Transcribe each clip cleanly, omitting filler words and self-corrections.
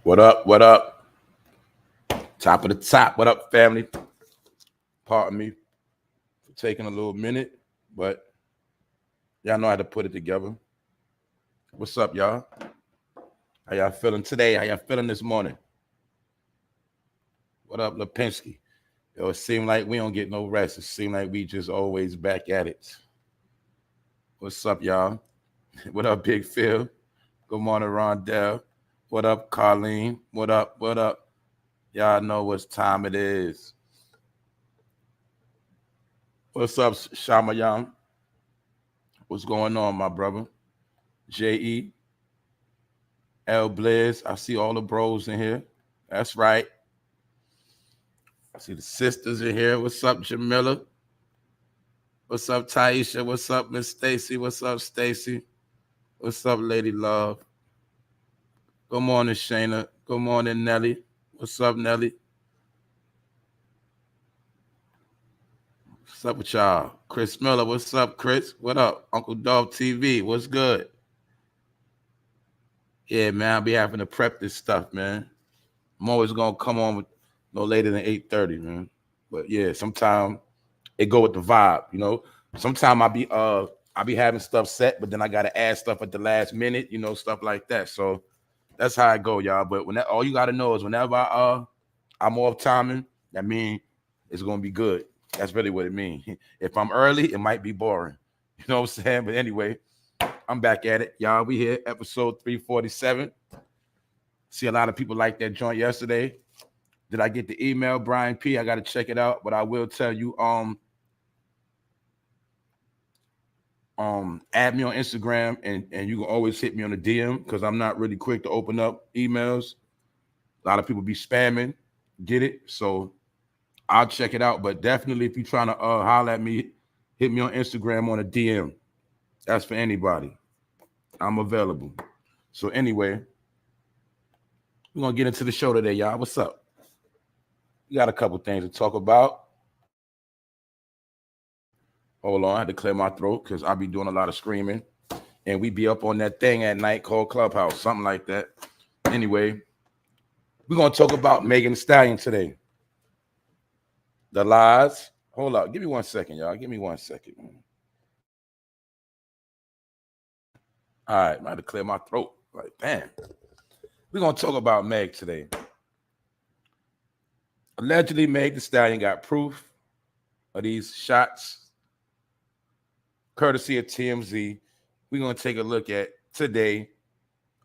What up? What up? Top of the top. What up, family? Pardon me for taking a little minute, but y'all know how to put it together. What's up, y'all? How y'all feeling today? How y'all feeling this morning? What up, Lipinski? Yo, it seems like we don't get no rest. It seems like we just always back at it. What's up, y'all? What up, Big Phil? Good morning, Rondell. What up, Colleen? What up? What up? Y'all know what time it is. What's up, Shamayam? What's going on, my brother? J.E. L. Blizz. I see all the bros in here. That's right. I see the sisters in here. What's up, Jamila? What's up, Taisha? What's up, Miss Stacy? What's up, Stacy? What's up, Lady Love? Good morning, Shayna. Good morning, Nelly. What's up, Nelly? What's up with y'all? Chris Miller. What's up, Chris? What up? Uncle Dog TV. What's good? Yeah, man, I'll be having to prep this stuff, man. I'm always going to come on with no later than 8:30, man. But yeah, sometimes it go with the vibe, you know. Sometimes I be having stuff set, but then I gotta add stuff at the last minute, you know, stuff like that. So that's how I go, y'all. But when all you gotta know is whenever I'm off timing, that means it's gonna be good. That's really what it means. If I'm early, it might be boring. You know what I'm saying? But anyway, I'm back at it, y'all. We here, episode 347. See a lot of people like that joint yesterday. Did I get the email, Brian P? I got to check it out, but I will tell you, add me on Instagram, and you can always hit me on the DM because I'm not really quick to open up emails. A lot of people be spamming, get it? So I'll check it out, but definitely if you're trying to holler at me, hit me on Instagram on a DM. That's for anybody. I'm available. So anyway, we're going to get into the show today, y'all. What's up? We got a couple things to talk about. Hold on, I had to clear my throat because I'll be doing a lot of screaming. And we be up on that thing at night called Clubhouse, something like that. Anyway, we're going to talk about Megan Thee Stallion today. The lies. Hold up. Give me 1 second, y'all. Give me 1 second. All right, I had to clear my throat. Like, damn. We're going to talk about Meg today. Allegedly, Meg Thee Stallion got proof of these shots, courtesy of TMZ. We're going to take a look at today.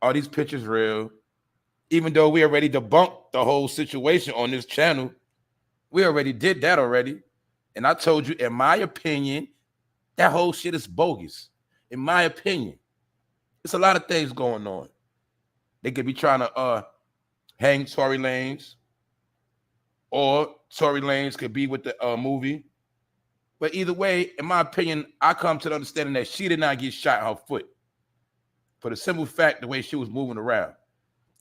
Are these pictures real? Even though we already debunked the whole situation on this channel, we already did that already. And I told you, in my opinion, that whole shit is bogus. In my opinion, it's a lot of things going on. They could be trying to hang Tory Lanez, or Tory Lanez could be with the movie. But either way, in my opinion, I come to the understanding that she did not get shot in her foot for the simple fact the way she was moving around.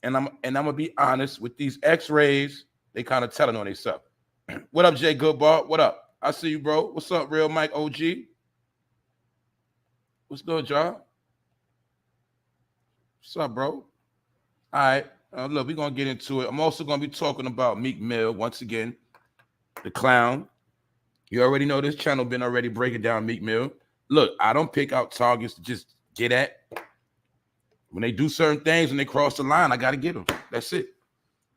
And I'm gonna be honest with these X-rays, they kind of telling on themselves. What up, Jay Goodbar? What up? I see you, bro. What's up, Real Mike OG? What's good, y'all? What's up, bro? All right. Look, we're gonna get into it. I'm also gonna be talking about Meek Mill once again, the clown. You already know this channel been already breaking down Meek Mill. Look, I don't pick out targets to just get at. When they do certain things and they cross the line, I got to get them. That's it.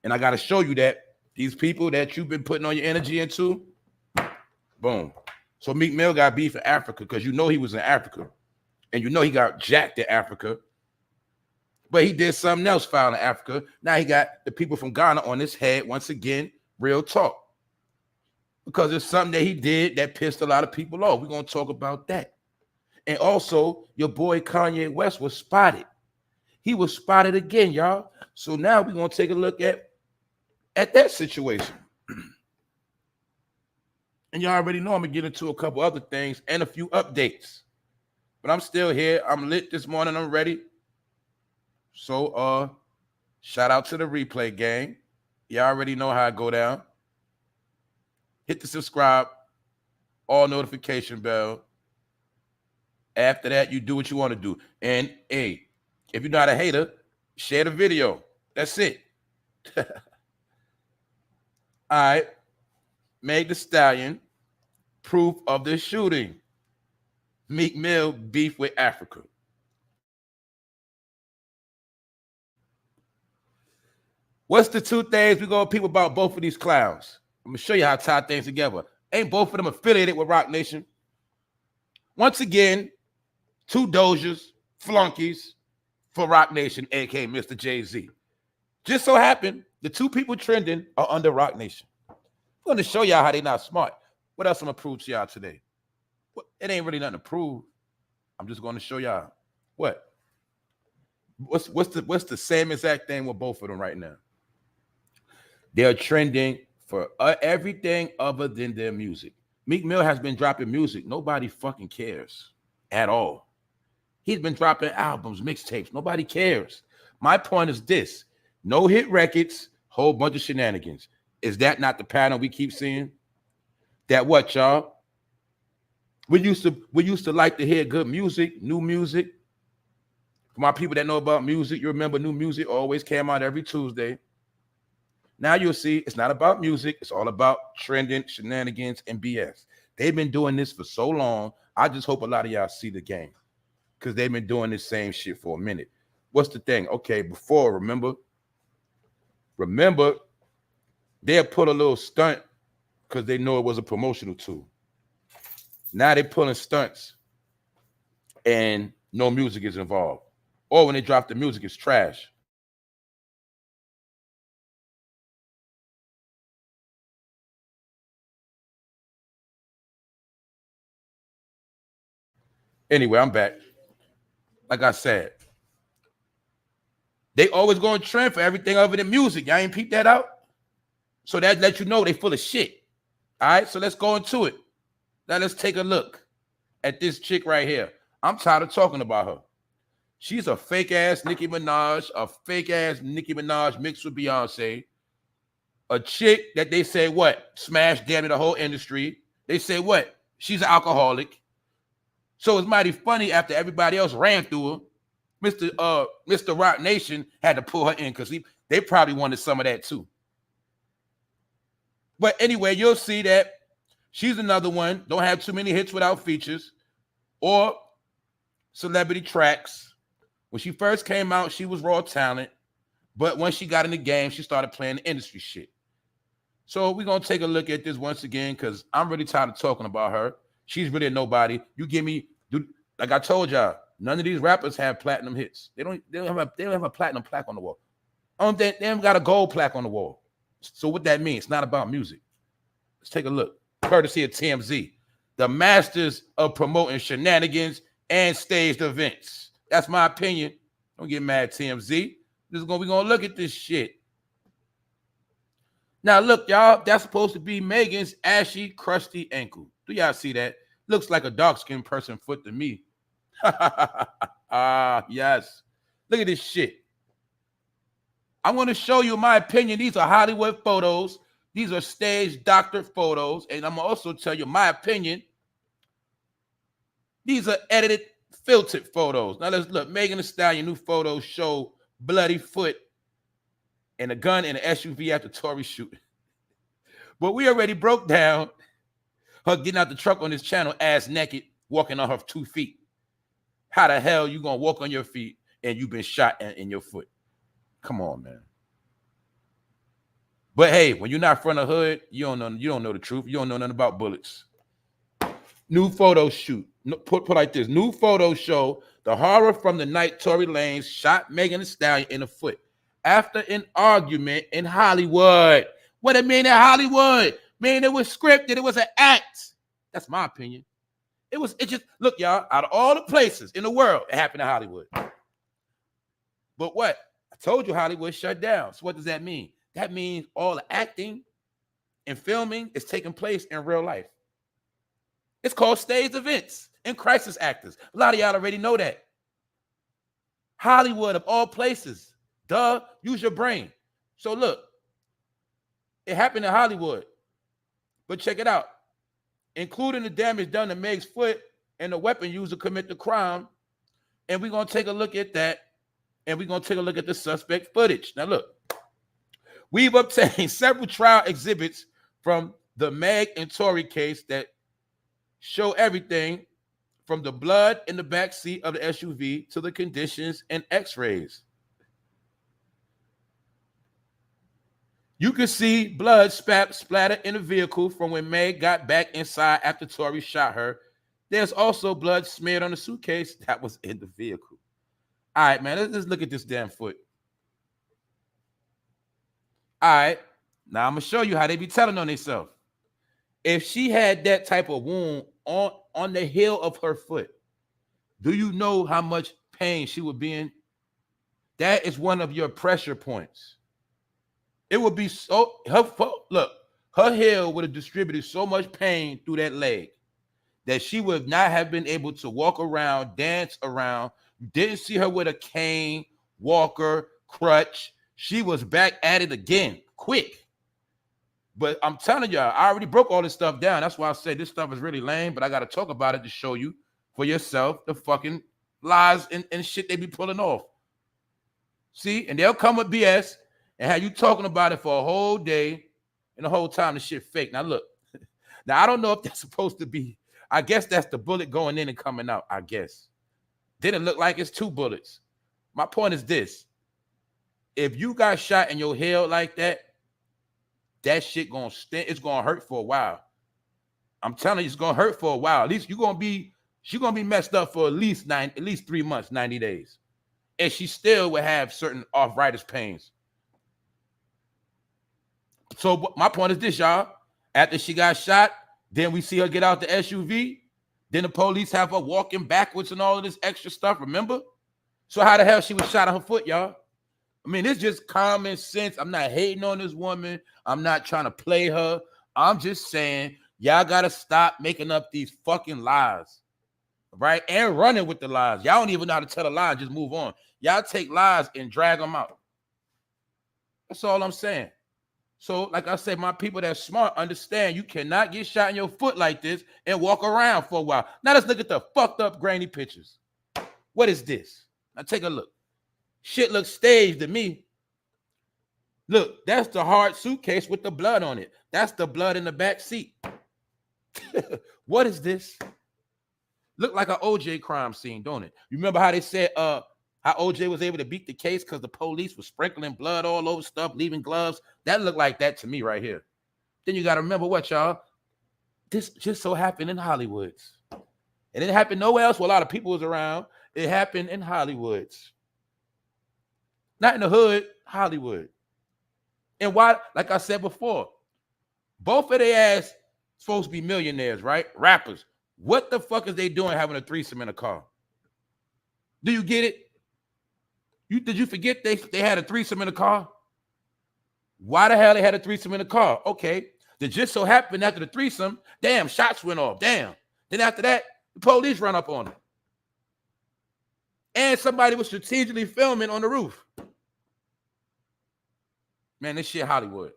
And I got to show you that these people that you've been putting all your energy into, boom. So Meek Mill got beef in Africa because you know he was in Africa. And you know he got jacked in Africa. But he did something else foul in Africa. Now he got the people from Ghana on his head once again, real talk. Because it's something that he did that pissed a lot of people off. We're going to talk about that. And also, your boy Kanye West was spotted. He was spotted again, y'all. So now we're going to take a look at that situation. And y'all already know I'm going to get into a couple other things and a few updates. But I'm still here. I'm lit this morning. I'm ready. So shout out to the replay gang. Y'all already know how I go down. Hit the subscribe, all notification bell. After that, you do what you want to do. And hey, if you're not a hater, share the video. That's it. All right. Meg Thee Stallion, proof of the shooting. Meek Mill beef with Africa. What's the two things we're going to peep about both of these clowns? I'm going to show you how to tie things together. Ain't both of them affiliated with Roc Nation? Once again, two Dojas, flunkies for Roc Nation, a.k.a. Mr. Jay-Z. Just so happened, the two people trending are under Roc Nation. I'm going to show y'all how they not smart. What else I'm going to prove to y'all today? It ain't really nothing to prove. I'm just going to show y'all. What? What's the same exact thing with both of them right now? They're trending for everything other than their music. Meek Mill has been dropping music. Nobody fucking cares at all. He's been dropping albums, mixtapes. Nobody cares. My point is this. No hit records, whole bunch of shenanigans. Is that not the pattern we keep seeing? That what, y'all? We used to like to hear good music, new music. For my people that know about music, you remember new music always came out every Tuesday. Now you'll see it's not about music. It's all about trending, shenanigans, and BS. They've been doing this for so long. I just hope a lot of y'all see the game because they've been doing this same shit for a minute. What's the thing? Okay, before, remember, they'll put a little stunt because they know it was a promotional tool. Now they're pulling stunts and no music is involved. Or when they drop the music, it's trash. Anyway, I'm back. Like I said, they always go on trend for everything other than music. Y'all ain't peep that out? So that lets you know they full of shit. All right, so let's go into it. Now let's take a look at this chick right here. I'm tired of talking about her. She's a fake-ass Nicki Minaj, mixed with Beyonce. A chick that they say what? Smashed damn near the whole industry. They say what? She's an alcoholic. So it's mighty funny after everybody else ran through her. Mr. Roc Nation had to pull her in because they probably wanted some of that too. But anyway, you'll see that she's another one. Don't have too many hits without features or celebrity tracks. When she first came out, she was raw talent. But once she got in the game, she started playing the industry shit. So we're going to take a look at this once again because I'm really tired of talking about her. She's really a nobody. You give me, dude, like I told y'all, none of these rappers have platinum hits. They don't have a platinum plaque on the wall. They haven't got a gold plaque on the wall. So what that means, it's not about music. Let's take a look. Courtesy of TMZ, the masters of promoting shenanigans and staged events. That's my opinion. Don't get mad, TMZ. We're gonna look at this shit. Now look, y'all, that's supposed to be Megan's ashy, crusty ankle. Do y'all see that? Looks like a dark-skinned person foot to me. Yes. Look at this shit. I want to show you my opinion. These are Hollywood photos. These are staged doctored photos. And I'm going to also tell you my opinion. These are edited, filtered photos. Now let's look. Megan Thee Stallion new photos show bloody foot and a gun in an SUV after Tory shooting. But we already broke down her getting out the truck on this channel ass naked, walking on her 2 feet. How the hell you going to walk on your feet and you've been shot in your foot? Come on, man. But hey, when you're not from the hood, you don't know the truth. You don't know nothing about bullets. New photo shoot. Put like this. New photos show the horror from the night Tory Lanez shot Megan Thee Stallion in the foot after an argument in Hollywood. What it mean in Hollywood? Man, it was scripted. It was an act. That's my opinion. It just, look, y'all, out of all the places in the world, it happened in Hollywood. But what? I told you Hollywood shut down. So what does that mean? That means all the acting and filming is taking place in real life. It's called staged events and crisis actors. A lot of y'all already know that. Hollywood, of all places. Duh, use your brain. So look, it happened in Hollywood. But check it out. Including the damage done to Meg's foot and the weapon used to commit the crime. And we're going to take a look at that. And we're going to take a look at the suspect footage. Now look, We've obtained several trial exhibits from the Meg and Tory case that show everything from the blood in the back seat of the SUV to the conditions and x-rays. You can see blood splattered in the vehicle from when Meg got back inside after Tory shot her. There's also blood smeared on the suitcase that was in the vehicle. All right, man, let's look at this damn foot. All right, now I'm going to show you how they be telling on themselves. If she had that type of wound on the heel of her foot, do you know how much pain she would be in? That is one of your pressure points. It would be so, her heel would have distributed so much pain through that leg that she would not have been able to walk around, dance around. You didn't see her with a cane, walker, crutch. She was back at it again, quick. But I'm telling y'all, I already broke all this stuff down. That's why I say this stuff is really lame, but I got to talk about it to show you for yourself the fucking lies and shit they be pulling off. See? And they'll come with BS and have you talking about it for a whole day, and the whole time the shit fake. Now, look. Now, I don't know if that's supposed to be. I guess that's the bullet going in and coming out, I guess. Didn't look like it's 2 bullets. My point is this. If you got shot in your heel like that, that shit gonna stink. It's gonna hurt for a while. I'm telling you, it's gonna hurt for a while. At least she's gonna be messed up for at least 3 months, 90 days. And she still will have certain arthritis pains. So my point is this, y'all. After she got shot, then we see her get out the SUV. Then the police have her walking backwards and all of this extra stuff, remember? So how the hell she was shot on her foot, y'all? I mean, it's just common sense. I'm not hating on this woman. I'm not trying to play her. I'm just saying, y'all got to stop making up these fucking lies, right? And running with the lies. Y'all don't even know how to tell a lie. Just move on. Y'all take lies and drag them out. That's all I'm saying. So, like I said, my people that's smart understand you cannot get shot in your foot like this and walk around for a while. Now let's look at the fucked up grainy pictures. What is this? Now take a look. Shit looks staged to me. Look, that's the hard suitcase with the blood on it. That's the blood in the back seat. What is this? Look like an OJ crime scene, don't it? You remember how they said how OJ was able to beat the case because the police was sprinkling blood all over stuff, leaving gloves? That looked like that to me right here. Then you got to remember what, y'all? This just so happened in Hollywood. It didn't happen nowhere else where a lot of people was around. It happened in Hollywood. Not in the hood, Hollywood. And why, like I said before, both of their ass supposed to be millionaires, right? Rappers. What the fuck is they doing having a threesome in a car? Do you get it? Did you forget they had a threesome in a car? Why the hell they had a threesome in the car? Okay. It just so happened after the threesome, damn, shots went off. Damn. Then after that, the police run up on them. And somebody was strategically filming on the roof. Man, this shit Hollywood.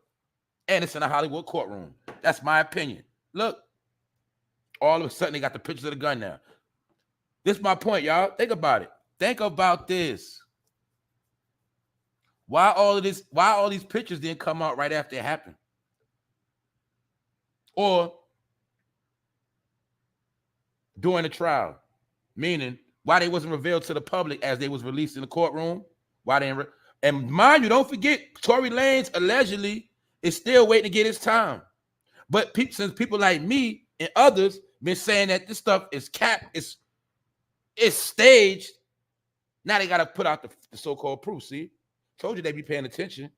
And it's in a Hollywood courtroom. That's my opinion. Look. All of a sudden, they got the pictures of the gun now. This is my point, y'all. Think about it. Think about this. Why all these pictures didn't come out right after it happened? Or during the trial? Meaning, why they wasn't revealed to the public as they was released in the courtroom? Why they didn't? And mind you, don't forget, Tory Lanez allegedly is still waiting to get his time. But since people like me and others been saying that this stuff is capped, it's staged, now they got to put out the so-called proof. See? Told you they be paying attention.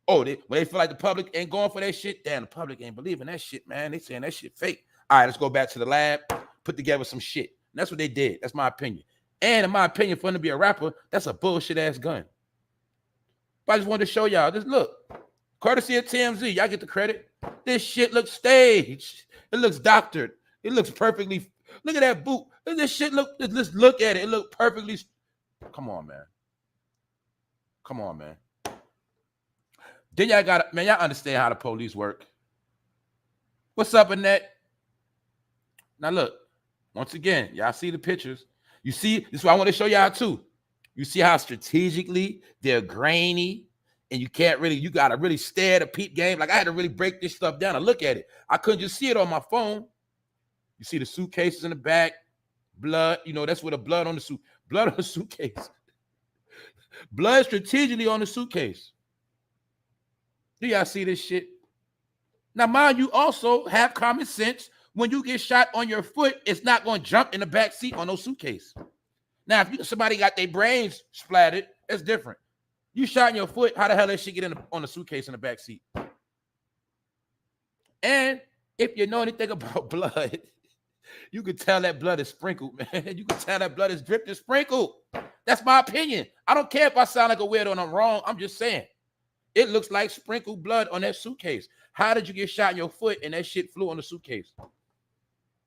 Oh, when they feel like the public ain't going for that shit, damn, the public ain't believing that shit, man. They saying that shit fake. All right, let's go back to the lab, put together some shit. And that's what they did. That's my opinion. And in my opinion, for him to be a rapper, that's a bullshit-ass gun. But I just wanted to show y'all. Just look. Courtesy of TMZ. Y'all get the credit. This shit looks staged. It looks doctored. It looks perfectly. Look at that boot. This shit look. Let's look at it. It looked perfectly. Come on, man. Come on, man. Then y'all got, man, y'all understand how the police work. What's up, Annette? Now look, once again, y'all see the pictures. You see, this is what I want to show y'all too. You see how strategically they're grainy and you can't really, you got to really stare at a peep game. Like I had to really break this stuff down and look at it. I couldn't just see it on my phone. You see the suitcases in the back, blood, you know, that's where the blood on the suitcase. Blood strategically on the suitcase. Do y'all see this shit? Now, mind you, also have common sense. When you get shot on your foot, it's not going to jump in the back seat on no suitcase. Now, if somebody got their brains splattered, it's different. You shot in your foot, how the hell that shit get on the suitcase in the back seat? And if you know anything about blood, you can tell that blood is sprinkled, man. You can tell that blood is dripped and sprinkled. That's my opinion. I don't care if I sound like a weirdo and I'm wrong. I'm just saying. It looks like sprinkled blood on that suitcase. How did you get shot in your foot and that shit flew on the suitcase?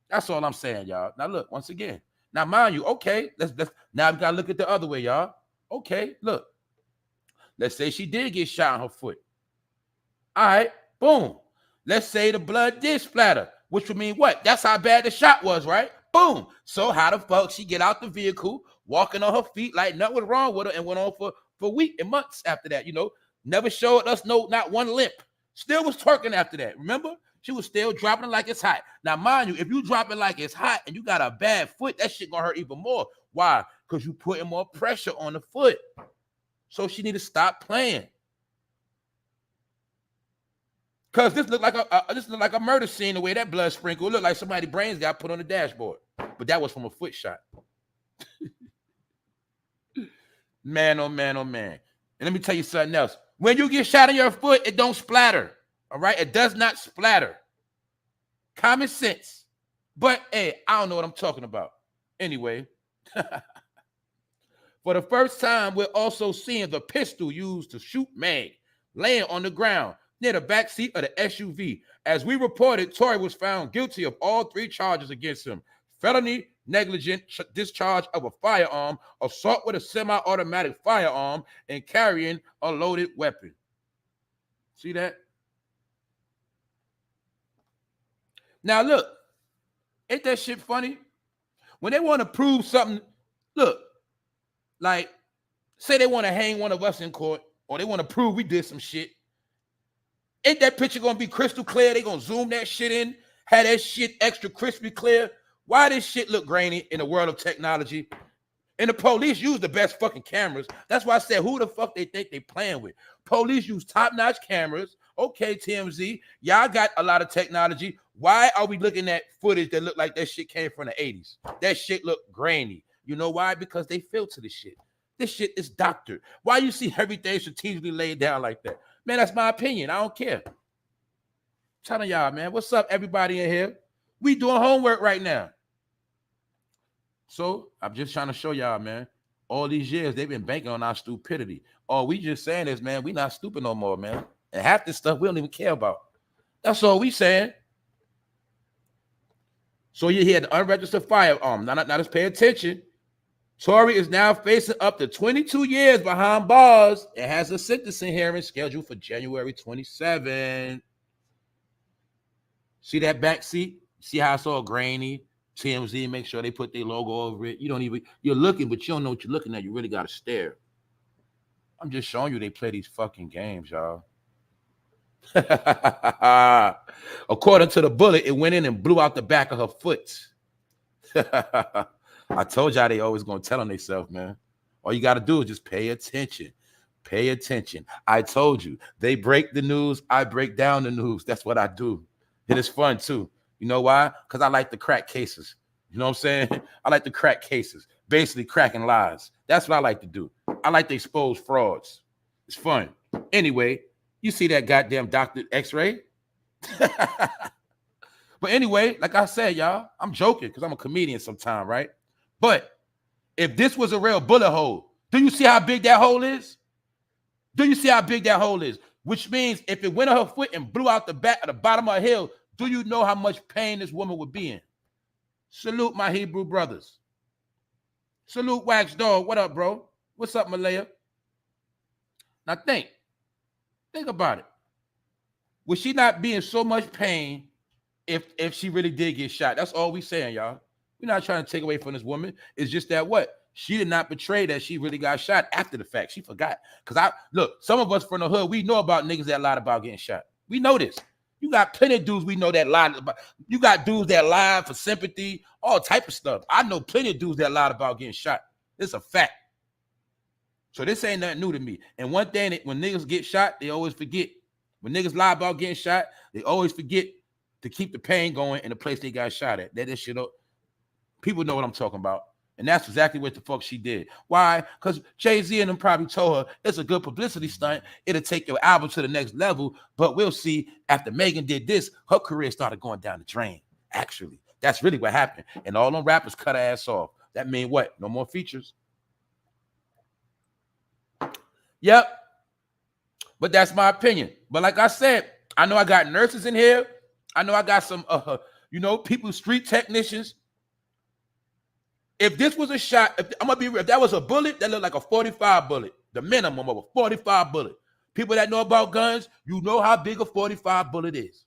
That's all I'm saying, y'all. Now, look, once again. Now, mind you, okay, let's now we got to look at the other way, y'all. Okay, look. Let's say she did get shot on her foot. All right, boom. Let's say the blood did splatter, which would mean what? That's how bad the shot was, right? Boom. So how the fuck she get out the vehicle, walking on her feet like nothing was wrong with her, and went on for weeks and months after that, you know? Never showed us not one limp. Still was twerking after that. Remember? She was still dropping it like it's hot. Now, mind you, if you drop it like it's hot and you got a bad foot, that shit gonna hurt even more. Why? Because you putting more pressure on the foot. So she need to stop playing. Because this looked like a murder scene, the way that blood sprinkled. It looked like somebody's brains got put on the dashboard. But that was from a foot shot. Man, oh man, oh man. And let me tell you something else. When you get shot in your foot, it don't splatter. All right? It does not splatter. Common sense. But, hey, I don't know what I'm talking about. Anyway. For the first time, we're also seeing the pistol used to shoot Meg laying on the ground near the back seat of the SUV. As we reported, Tory was found guilty of all 3 charges against him. Felony, negligent discharge of a firearm, assault with a semi-automatic firearm, and carrying a loaded weapon. See that? Now, look, ain't that shit funny? When they want to prove something, look, like, say they want to hang one of us in court, or they want to prove we did some shit. Ain't that picture going to be crystal clear? They going to zoom that shit in, have that shit extra crispy clear. Why this shit look grainy in the world of technology? And the police use the best fucking cameras. That's why I said, who the fuck they think they playing with? Police use top-notch cameras. Okay, TMZ, y'all got a lot of technology. Why are we looking at footage that look like that shit came from the 80s? That shit look grainy. You know why? Because they filter this shit. This shit is doctored. Why you see everything strategically laid down like that? Man, that's my opinion. I don't care. I'm telling y'all, man. What's up, everybody in here? We doing homework right now. So I'm just trying to show y'all, man. All these years, they've been banking on our stupidity. All we just saying is, man, we not stupid no more, man. And half this stuff we don't even care about. That's all we saying. So you hear the unregistered firearm. Now let's pay attention. Tory is now facing up to 22 years behind bars and has a sentencing hearing scheduled for January 27. See that back seat? See how it's all grainy? TMZ, make sure they put their logo over it. You're looking, but you don't know what you're looking at. You really got to stare. I'm just showing you they play these fucking games, y'all. According to the bullet, it went in and blew out the back of her foot. I told y'all they always gonna tell on themselves, man. All you gotta do is just pay attention. Pay attention. I told you, they break the news, I break down the news. That's what I do. It is fun too. You know why? Because I like to crack cases. You know what I'm saying? I like to crack cases, basically cracking lies. That's what I like to do. I like to expose frauds. It's fun. Anyway, you see that goddamn doctored x-ray? But anyway, like I said, y'all, I'm joking because I'm a comedian sometime, right? But if this was a real bullet hole, do you see how big that hole is? Do you see how big that hole is? Which means if it went on her foot and blew out the back of the bottom of her heel, do you know how much pain this woman would be in? Salute my Hebrew brothers. Salute Wax Dog. What up, bro? What's up, Malaya? Now think about it. Would she not be in so much pain if she really did get shot? That's all we saying, y'all. We're not trying to take away from this woman. It's just that what? She did not betray that she really got shot after the fact. She forgot. Because look, some of us from the hood, we know about niggas that lied about getting shot. We know this. You got plenty of dudes we know that lied about. You got dudes that lied for sympathy, all type of stuff. I know plenty of dudes that lied about getting shot. It's a fact. So this ain't nothing new to me. And one thing, when niggas get shot, they always forget. When niggas lie about getting shot, they always forget to keep the pain going in the place they got shot at. That shit up. People know what I'm talking about. And that's exactly what the fuck she did. Why? Because Jay-Z and them probably told her it's a good publicity stunt. It'll take your album to the next level. But we'll see, after Megan did this, her career started going down the drain. Actually, that's really what happened. And all them rappers cut her ass off. That mean what? No more features. Yep. But that's my opinion. But like I said, I know I got nurses in here. I know I got some, people, street technicians. If this was a shot, I'm gonna be real, if that was a bullet, that looked like a 45 bullet, the minimum of a 45 bullet. People that know about guns, you know how big a 45 bullet is.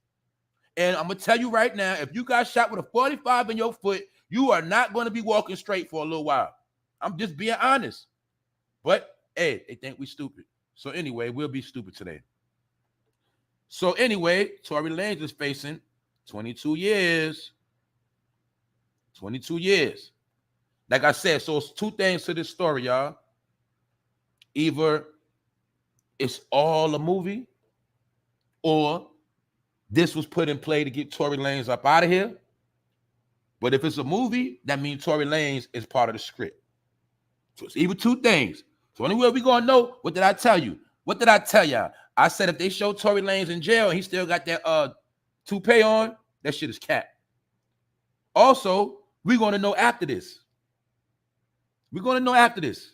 And I'm gonna tell you right now, if you got shot with a 45 in your foot, you are not going to be walking straight for a little while. I'm just being honest. But hey, they think we stupid. So anyway, we'll be stupid today. So anyway, Tory Lanez is facing 22 years. 22 years. Like I said, so it's two things to this story, y'all. Either it's all a movie, or this was put in play to get Tory Lanez up out of here. But if it's a movie, that means Tory Lanez is part of the script. So it's either two things. So anyway, we're going to know, what did I tell you? What did I tell y'all? I said if they show Tory Lanez in jail and he still got that toupee on, that shit is cat. Also, we're going to know after this. We're going to know after this.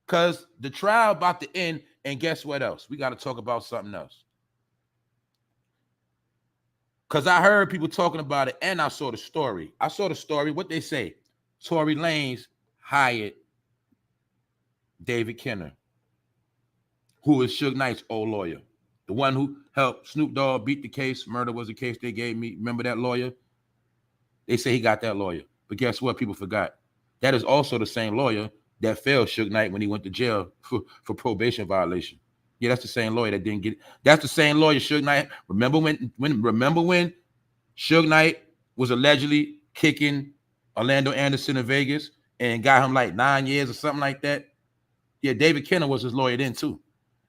Because the trial about to end, and guess what else? We got to talk about something else. Because I heard people talking about it, and I saw the story. I saw the story. What they say? Tory Lanez hired David Kenner, who is Suge Knight's old lawyer. The one who helped Snoop Dogg beat the case. Murder was the case they gave me. Remember that lawyer? They say he got that lawyer. But guess what? People forgot. That is also the same lawyer that failed Suge Knight when he went to jail for probation violation. Yeah, that's the same lawyer that didn't get it. That's the same lawyer Suge Knight. Remember when Suge Knight was allegedly kicking Orlando Anderson in Vegas and got him like 9 years or something like that? Yeah, David Kenner was his lawyer then too.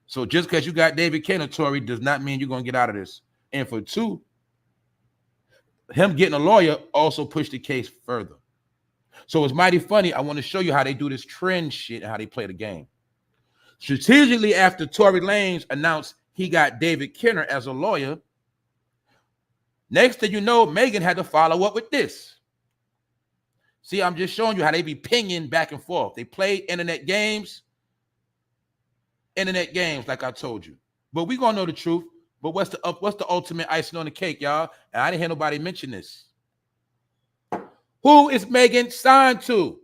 So just because you got David Kenner, Tory, does not mean you're going to get out of this. And for two, him getting a lawyer also pushed the case further. So it's mighty funny. I want to show you how they do this trend shit and how they play the game. Strategically, after Tory Lanez announced he got David Kenner as a lawyer, next thing you know, Megan had to follow up with this. See, I'm just showing you how they be pinging back and forth. They play internet games, like I told you. But we gonna know the truth. But what's the ultimate icing on the cake, y'all? And I didn't hear nobody mention this. Who is Megan signed to?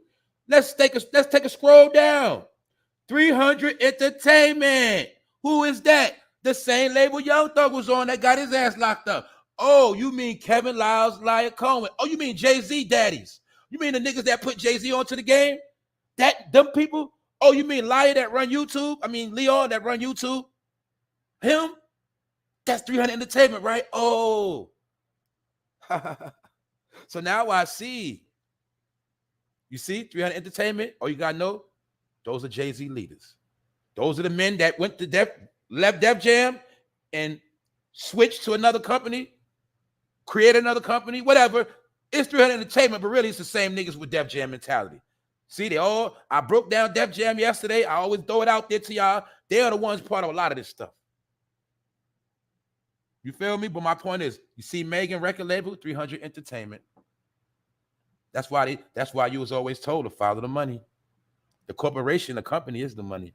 Let's take a scroll down. 300 Entertainment. Who is that? The same label Young Thug was on that got his ass locked up. Oh, you mean Kevin Lyles, Lyle Cohen? Oh, you mean Jay-Z daddies? You mean the niggas that put Jay-Z onto the game? Them people? Oh, you mean Liar that run YouTube? I mean Leon that run YouTube? Him? That's 300 Entertainment, right? Oh. So now I see. You see 300 Entertainment? Oh, you got to know? Those are Jay-Z leaders. Those are the men that went to left Def Jam and switched to another company, created another company, whatever. It's 300 Entertainment, but really it's the same niggas with Def Jam mentality. See, I broke down Def Jam yesterday. I always throw it out there to y'all. They are the ones part of a lot of this stuff. You feel me? But my point is, you see Megan record label, 300 Entertainment. That's why you was always told to follow the money. The corporation, the company is the money.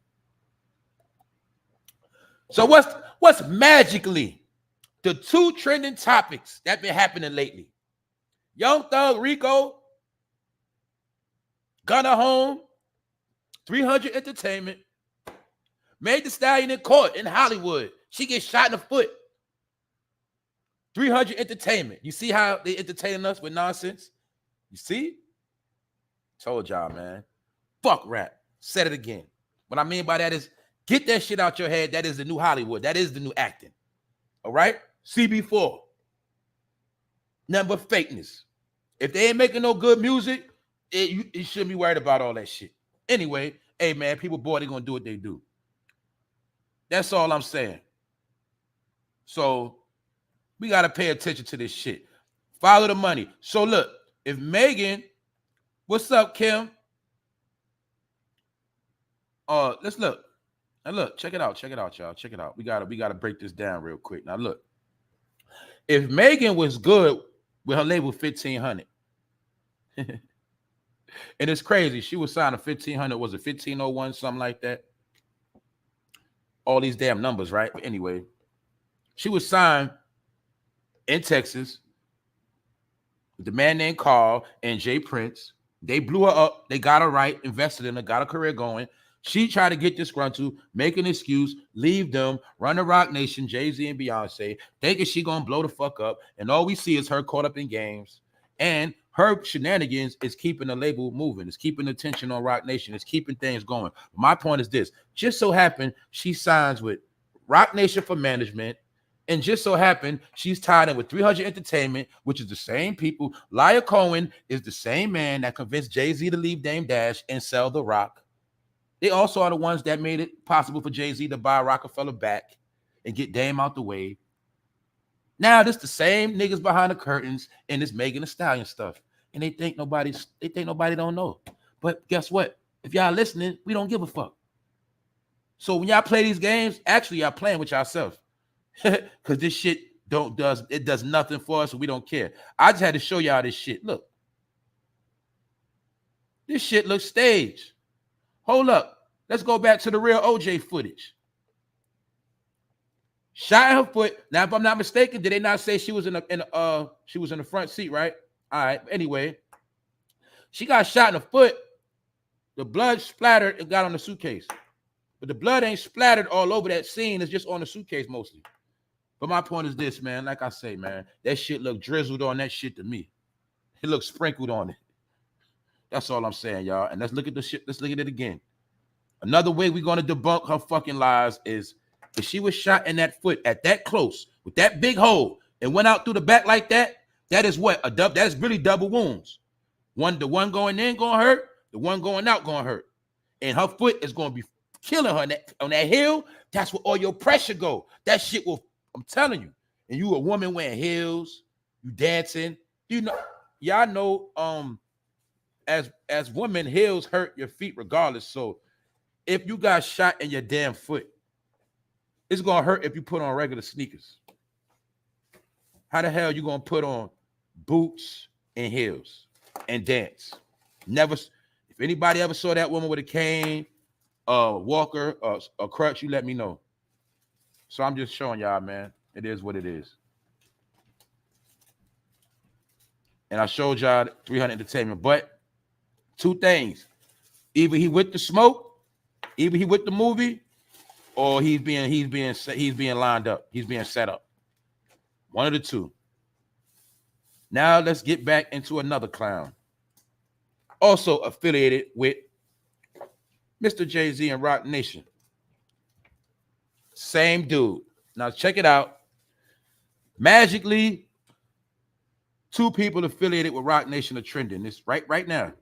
So what's magically the two trending topics that been happening lately? Young Thug, Rico, Gunna Home, 300 Entertainment, made the Stallion in court in Hollywood. She gets shot in the foot. 300 Entertainment. You see how they entertaining us with nonsense? You see? Told y'all, man. Fuck rap. Said it again. What I mean by that is get that shit out your head. That is the new Hollywood. That is the new acting. All right? CB4. Nothing but fakeness. If they ain't making no good music, you shouldn't be worried about all that shit. Anyway, hey, man, people bored, they going to do what they do. That's all I'm saying. So we got to pay attention to this shit. Follow the money. So look, if Megan, what's up, Kim? Let's look. Now look, check it out, y'all. Check it out. We gotta break this down real quick. Now look, if Megan was good with her label 1500, and it's crazy, she was signed to 1500. Was it 1501, something like that? All these damn numbers, right? But anyway, she was signed in Texas with the man named Carl and Jay Prince. They blew her up. They got her right, invested in her, got her career going. She tried to get disgruntled, make an excuse, leave them, run the Rock Nation, Jay-Z and Beyonce, thinking she gonna blow the fuck up. And all we see is her caught up in games. And her shenanigans is keeping the label moving. It's keeping the attention on Rock Nation. It's keeping things going. My point is this. Just so happened she signs with Rock Nation for management. And just so happened she's tied in with 300 Entertainment, which is the same people. Lyle Cohen is the same man that convinced Jay-Z to leave Dame Dash and sell The Rock. They also are the ones that made it possible for Jay-Z to buy Rockefeller back and get Dame out the way. Now this the same niggas behind the curtains and this Megan Thee Stallion stuff. And they think nobody don't know. But guess what? If y'all listening, we don't give a fuck. So when y'all play these games, actually y'all playing with yourself. Because this shit does nothing for us, and we don't care. I just had to show y'all this shit. Look. This shit looks staged. Hold up. Let's go back to the real OJ footage. Shot in her foot. Now, if I'm not mistaken, did they not say she was in the front seat, right? All right. Anyway, she got shot in the foot. The blood splattered and got on the suitcase. But the blood ain't splattered all over that scene. It's just on the suitcase mostly. But my point is this, man. Like I say, man, that shit look drizzled on that shit to me. It looks sprinkled on it. That's all I'm saying, y'all. And let's look at the shit. Let's look at it again. Another way we're going to debunk her fucking lies is if she was shot in that foot at that close with that big hole and went out through the back like that, that is what? That's really double wounds. The one going in going to hurt. The one going out going to hurt. And her foot is going to be killing her on that hill. That's where all your pressure go. That shit will, I'm telling you. And you a woman wearing heels, you dancing. You know, y'all know, as women, heels hurt your feet regardless. So if you got shot in your damn foot, it's gonna hurt if you put on regular sneakers. How the hell you gonna put on boots and heels and dance? Never. If anybody ever saw that woman with a cane, walker, a crutch, you let me know. So I'm just showing y'all, man. It is what it is. And I showed y'all 300 Entertainment, but two things. Either he with the smoke, either he with the movie, or he's being lined up. He's being set up. One of the two. Now let's get back into another clown. Also affiliated with Mr. Jay-Z and Rock Nation. Same dude. Now check it out. Magically, two people affiliated with Rock Nation are trending this right now.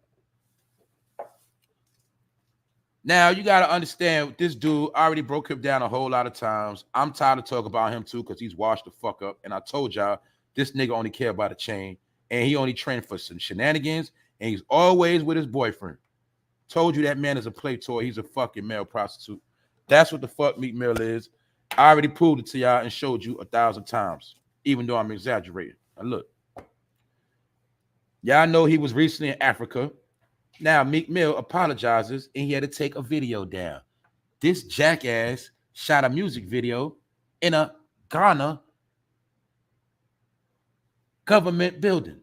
Now, you got to understand, this dude, I already broke him down a whole lot of times. I'm tired of talking about him, too, because he's washed the fuck up. And I told y'all, this nigga only care about a chain. And he only trained for some shenanigans. And he's always with his boyfriend. Told you that man is a play toy. He's a fucking male prostitute. That's what the fuck Meek Mill is. I already proved it to y'all and showed you 1,000 times, even though I'm exaggerating. Now, look. Y'all know he was recently in Africa. Now, Meek Mill apologizes, and he had to take a video down. This jackass shot a music video in a Ghana government building.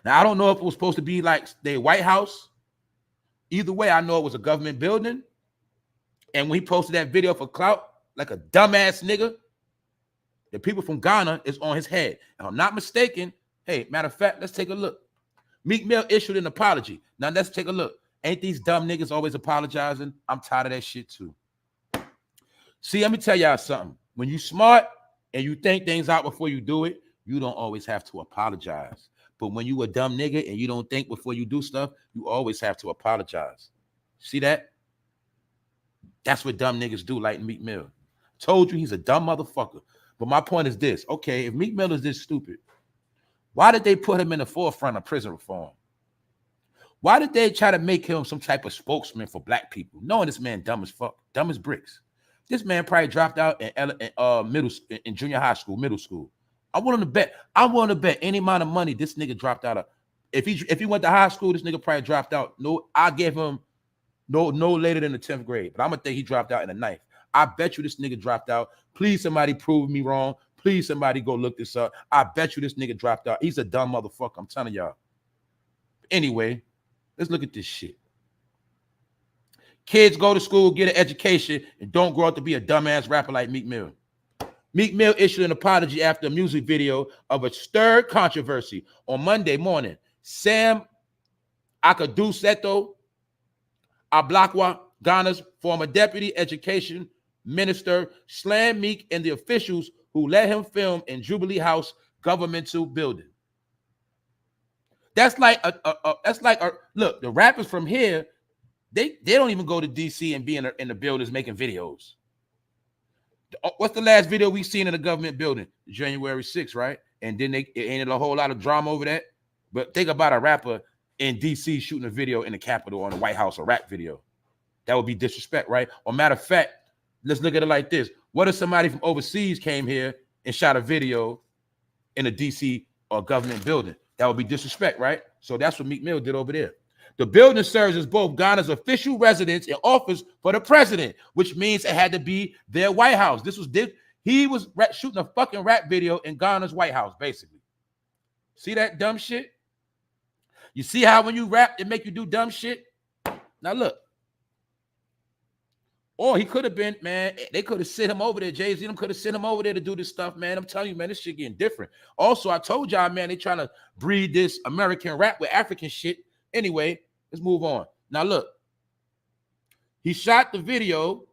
Now, I don't know if it was supposed to be like the White House. Either way, I know it was a government building. And when he posted that video for clout, like a dumbass nigga, the people from Ghana is on his head. If I'm not mistaken, hey, matter of fact, let's take a look. Meek Mill issued an apology. Now let's take a look. Ain't these dumb niggas always apologizing? I'm tired of that shit too. See, let me tell y'all something. When you smart and you think things out before you do it, you don't always have to apologize. But when you a dumb nigga and you don't think before you do stuff, you always have to apologize. See that? That's what dumb niggas do, like Meek Mill. Told you he's a dumb motherfucker. But my point is this. Okay, if Meek Mill is this stupid, why did they put him in the forefront of prison reform? Why did they try to make him some type of spokesman for black people? Knowing this man dumb as fuck, dumb as bricks. This man probably dropped out in junior high school, middle school. I'm willing to bet any amount of money this nigga dropped out of. If he went to high school, this nigga probably dropped out. No, I gave him no later than the 10th grade. But I'm gonna think he dropped out in the 9th. I bet you this nigga dropped out. Please somebody prove me wrong. Please somebody go look this up. I bet you this nigga dropped out. He's a dumb motherfucker. I'm telling y'all. Anyway, let's look at this shit. Kids go to school, get an education, and don't grow up to be a dumbass rapper like Meek Mill. Meek Mill issued an apology after a music video of a stirred controversy on Monday morning. Sam Akaduseto Ablakwa, Ghana's former deputy education minister, slammed Meek and the officials who let him film in Jubilee House governmental building. That's like look, the rappers from here, they don't even go to DC and be in the buildings making videos. What's the last video we seen in the government building? January 6th, right? And then it ain't a whole lot of drama over that. But think about a rapper in DC shooting a video in the Capitol or in the White House, a rap video. That would be disrespect, right? Or matter of fact, let's look at it like this. What if somebody from overseas came here and shot a video in a DC or government building? That would be disrespect, right? So that's what Meek Mill did over there. The building serves as both Ghana's official residence and office for the president, which means it had to be their White House. He was shooting a fucking rap video in Ghana's White House, basically. See that dumb shit? You see how when you rap, it make you do dumb shit? Now look. Or he could have been, man, they could have sent him over there. Jay-Z could have sent him over there to do this stuff, man. I'm telling you, man, this shit getting different. Also, I told y'all, man, they trying to breed this American rap with African shit. Anyway, let's move on. Now, look. He shot the video,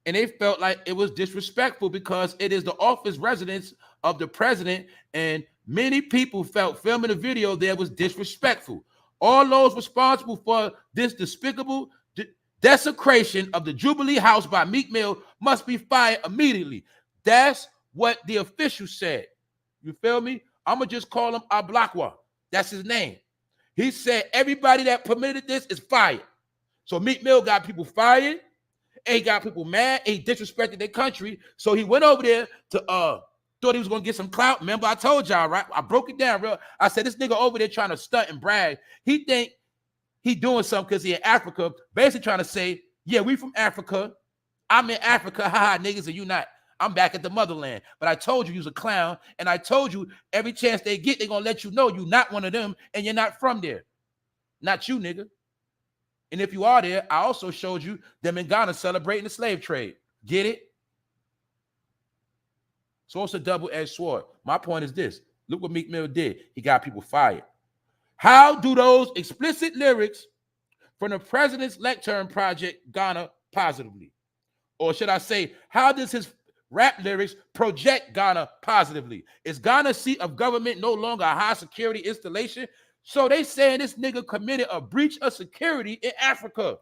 and they felt like it was disrespectful because it is the office residence of the president, and many people felt filming the video there was disrespectful. All those responsible for this despicable desecration of the Jubilee House by Meek Mill must be fired immediately. That's what the official said. You feel me? I'm going to just call him Ablakwa. That's his name. He said everybody that permitted this is fired. So Meek Mill got people fired, and he got people mad, and he disrespected their country. So he went over there to thought he was going to get some clout. Remember, I told y'all, right? I broke it down real. I said this nigga over there trying to stunt and brag. He think he doing something because he in Africa, basically trying to say, yeah, we from Africa. I'm in Africa. Haha, niggas, and you not. I'm back at the motherland. But I told you was a clown, and I told you every chance they get, they're going to let you know you're not one of them, and you're not from there. Not you, nigga. And if you are there, I also showed you them in Ghana celebrating the slave trade. Get it? So it's a double-edged sword. My point is this. Look what Meek Mill did. He got people fired. How do those explicit lyrics from the President's Lectern Project Ghana positively? Or should I say, how does his rap lyrics project Ghana positively? Is Ghana's seat of government no longer a high security installation? So they saying this nigga committed a breach of security in Africa.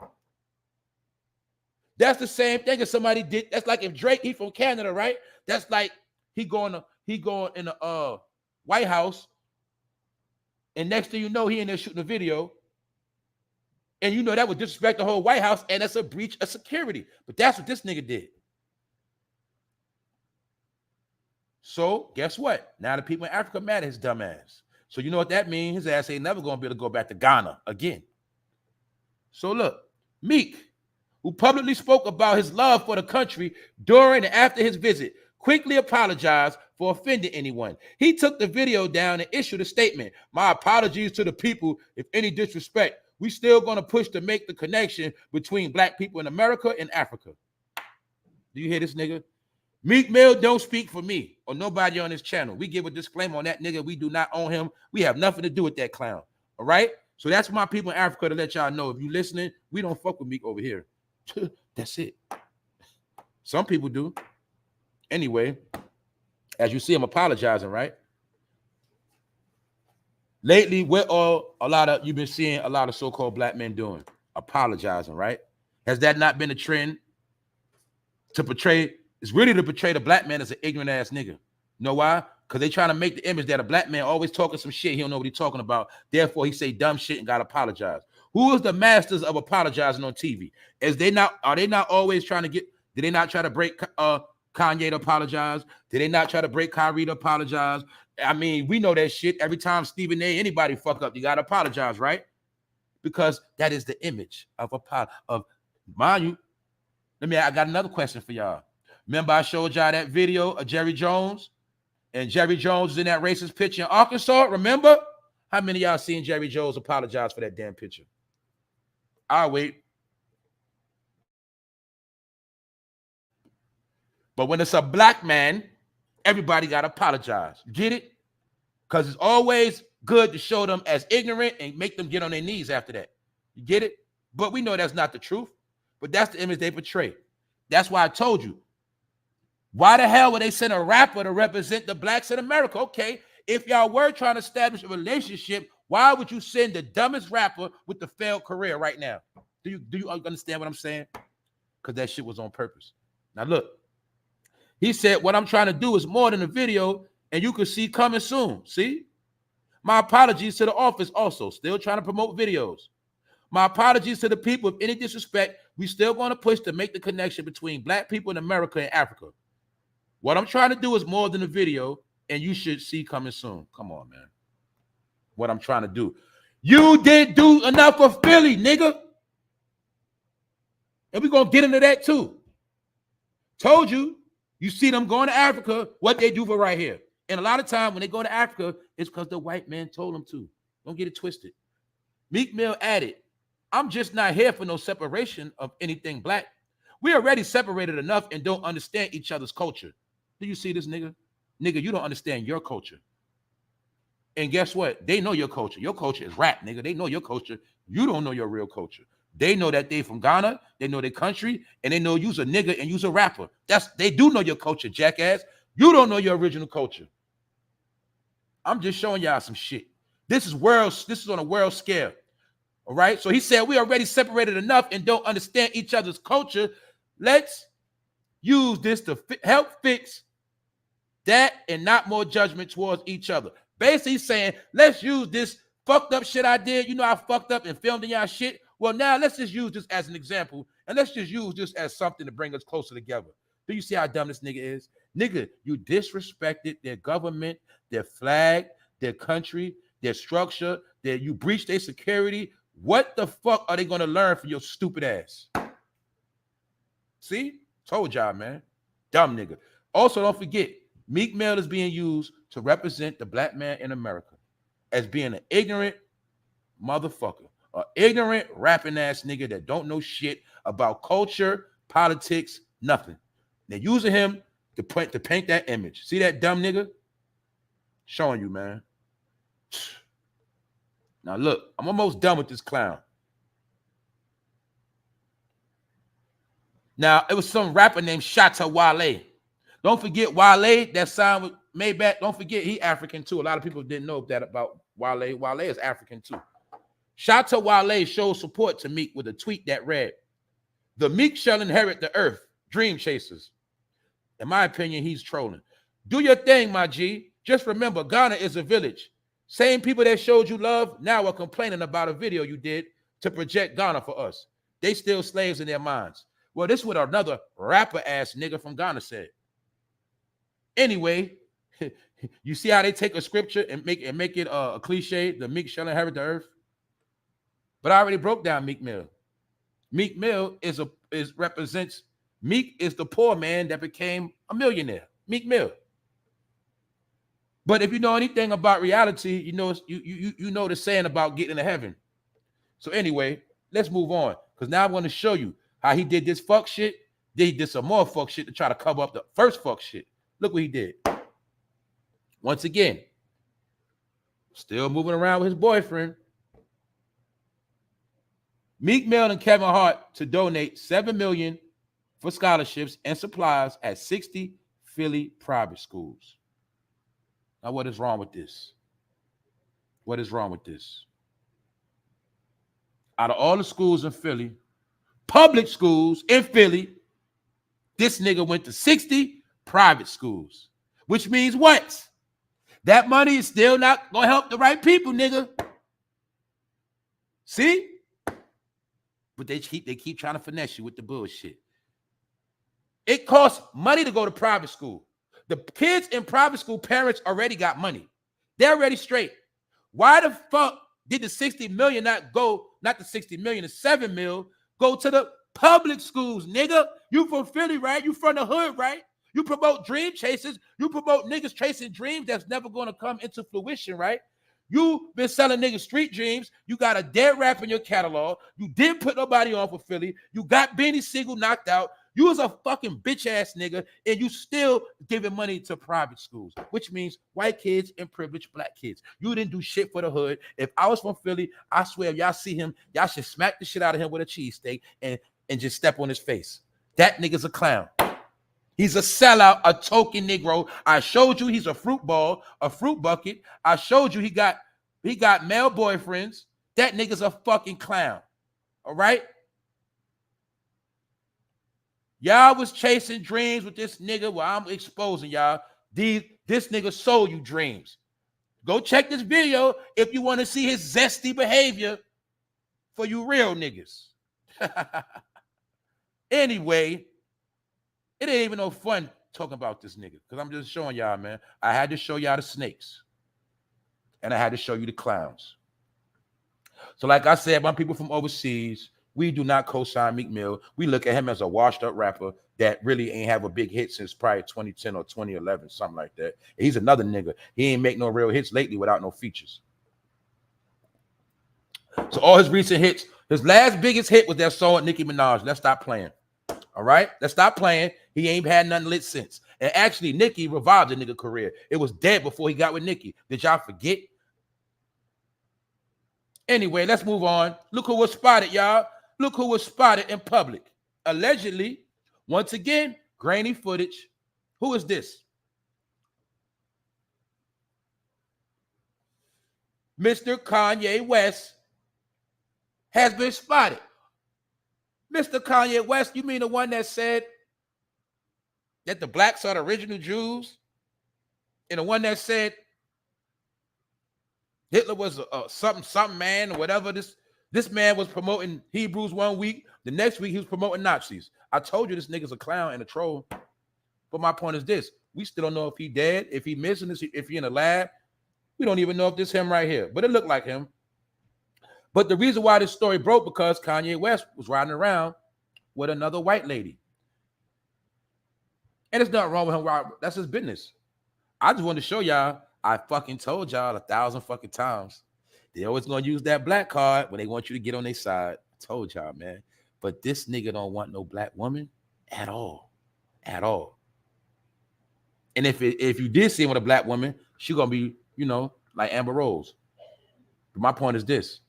That's the same thing as somebody did. That's like if Drake, he from Canada, right? That's like he going in the White House, and next thing you know, he in there shooting a video. And you know that would disrespect the whole White House, and that's a breach of security. But that's what this nigga did. So guess what? Now the people in Africa mad at his dumb ass. So you know what that means? His ass ain't never going to be able to go back to Ghana again. So look, Meek, who publicly spoke about his love for the country during and after his visit, quickly apologized for offending anyone. He took the video down and issued a statement. My apologies to the people if any disrespect. We still going to push to make the connection between black people in America and Africa. Do you hear this nigga? Meek Mill don't speak for me or nobody on this channel. We give a disclaimer on that nigga. We do not own him. We have nothing to do with that clown. All right? So that's my people in Africa to let y'all know. If you listening, we don't fuck with Meek over here. That's it. Some people do. Anyway, as you see, I'm apologizing, right? Lately, you've been seeing a lot of so-called black men doing? Apologizing, right? Has that not been a trend to portray? It's really to portray the black man as an ignorant ass nigga. You know why? Because they trying to make the image that a black man always talking some shit he don't know what he's talking about. Therefore, he say dumb shit and got to apologize. Who is the masters of apologizing on TV? Are they not always trying to get? Did they not try to break Kanye to apologize? Did they not try to break Kyrie to apologize? I mean, we know that shit. Every time Stephen A. anybody fuck up, you gotta apologize, right? Because that is the image of mind you. I got another question for y'all. Remember I showed y'all that video of Jerry Jones? And Jerry Jones was in that racist picture in Arkansas, remember? How many of y'all seen Jerry Jones apologize for that damn picture? I'll wait. But when it's a black man, everybody got to apologize. Get it? Because it's always good to show them as ignorant and make them get on their knees after that. You get it? But we know that's not the truth. But that's the image they portray. That's why I told you. Why the hell would they send a rapper to represent the blacks in America? Okay, if y'all were trying to establish a relationship, why would you send the dumbest rapper with the failed career right now? Do you understand what I'm saying? Because that shit was on purpose. Now look. He said, what I'm trying to do is more than a video, and you can see coming soon. See? My apologies to the office also. Still trying to promote videos. My apologies to the people. If any disrespect, we still going to push to make the connection between black people in America and Africa. What I'm trying to do is more than a video, and you should see coming soon. Come on, man. What I'm trying to do. You didn't do enough for Philly, nigga. And we're going to get into that too. Told you. You see them going to Africa, what they do for right here. And a lot of time when they go to Africa, it's because the white man told them to. Don't get it twisted. Meek Mill added, I'm just not here for no separation of anything black. We already separated enough and don't understand each other's culture. Do you see this, nigga? Nigga, you don't understand your culture. And guess what? They know your culture. Your culture is rap, nigga. They know your culture. You don't know your real culture. They know that they from Ghana, they know their country, and they know you's a nigga and you's a rapper. They do know your culture, jackass. You don't know your original culture. I'm just showing y'all some shit. This is on a world scale. All right. So he said we already separated enough and don't understand each other's culture. Let's use this to help fix that and not more judgment towards each other. Basically saying, let's use this fucked up shit I did. You know, I fucked up and filmed in y'all shit. Well, now let's just use this as an example, and let's just use this as something to bring us closer together. Do you see how dumb this nigga is? Nigga, you disrespected their government, their flag, their country, their structure, you breached their security. What the fuck are they going to learn from your stupid ass? See? Told y'all, man. Dumb nigga. Also, don't forget, Meek Mill is being used to represent the black man in America as being an ignorant motherfucker. An ignorant rapping ass nigga that don't know shit about culture, politics, nothing. They're using him to paint that image. See that dumb nigga? Showing you, man. Now look, I'm almost done with this clown. Now, it was some rapper named Shatta Wale. Don't forget Wale, that sound with Maybach. Don't forget he African too. A lot of people didn't know that about Wale. Wale is African too. Shatta Wale showed support to Meek with a tweet that read, "The Meek shall inherit the earth, dream chasers." In my opinion, he's trolling. Do your thing, my G. Just remember, Ghana is a village. Same people that showed you love now are complaining about a video you did to project Ghana for us. They still slaves in their minds. Well, this is what another rapper-ass nigga from Ghana said. Anyway, you see how they take a scripture and make it a cliche, the Meek shall inherit the earth? But I already broke down Meek Mill. Meek Mill represents Meek is the poor man that became a millionaire. Meek Mill. But if you know anything about reality, you know the saying about getting to heaven. So anyway, let's move on. Because now I'm going to show you how he did this fuck shit. Then he did some more fuck shit to try to cover up the first fuck shit. Look what he did. Once again, still moving around with his boyfriend. Meek Mill and Kevin Hart to donate $7 million for scholarships and supplies at 60 Philly private schools. Now, what is wrong with this? What is wrong with this? Out of all the schools in Philly, public schools in Philly, this nigga went to 60 private schools, which means what? That money is still not going to help the right people, nigga. See? But they keep trying to finesse you with the bullshit. It costs money to go to private school. The kids in private school, parents already got money. They're already straight. Why the fuck did the 60 million not the 60 million, the 7 mil, go to the public schools, nigga? You from Philly, right? You from the hood, right? You promote dream chasers. You promote niggas chasing dreams that's never going to come into fruition, right? You been selling niggas street dreams. You got a dead rap in your catalog. You didn't put nobody on for Philly. You got Benny Siegel knocked out. You was a fucking bitch ass nigga, and you still giving money to private schools, which means white kids and privileged black kids. You didn't do shit for the hood. If I was from Philly, I swear, if y'all see him, y'all should smack the shit out of him with a cheesesteak and just step on his face. That nigga's a clown. He's a sellout, a token Negro. I showed you he's a fruit ball, a fruit bucket. I showed you he got male boyfriends. That nigga's a fucking clown. All right? Y'all was chasing dreams with this nigga. Well, I'm exposing y'all. This nigga sold you dreams. Go check this video if you want to see his zesty behavior for you real niggas. Anyway, it ain't even no fun talking about this nigga because I'm just showing y'all, man. I had to show y'all the snakes. And I had to show you the clowns. So like I said, my people from overseas, we do not co-sign Meek Mill. We look at him as a washed-up rapper that really ain't have a big hit since probably 2010 or 2011, something like that. He's another nigga. He ain't make no real hits lately without no features. So all his recent hits, his last biggest hit was that song with Nicki Minaj. Let's stop playing. All right? Let's stop playing. He ain't had nothing lit since. And actually, Nicki revived the nigga career. It was dead before he got with Nicki. Did y'all forget? Anyway, let's move on. Look who was spotted, y'all. Look who was spotted in public. Allegedly, once again, grainy footage. Who is this? Mr. Kanye West has been spotted. Mr. Kanye West, you mean the one that said that the blacks are the original Jews? And the one that said Hitler was a something man or whatever. This man was promoting Hebrews one week. The next week, he was promoting Nazis. I told you this nigga's a clown and a troll. But my point is this. We still don't know if he dead, if he missing this, if he in a lab. We don't even know if this him right here. But it looked like him. But the reason why this story broke because Kanye West was riding around with another white lady. And there's nothing wrong with him. That's his business. I just wanted to show y'all, I fucking told y'all 1,000 fucking times. They always gonna use that black card when they want you to get on their side. I told y'all, man. But this nigga don't want no black woman at all. At all. And if you did see him with a black woman, she gonna be, like Amber Rose. But my point is this.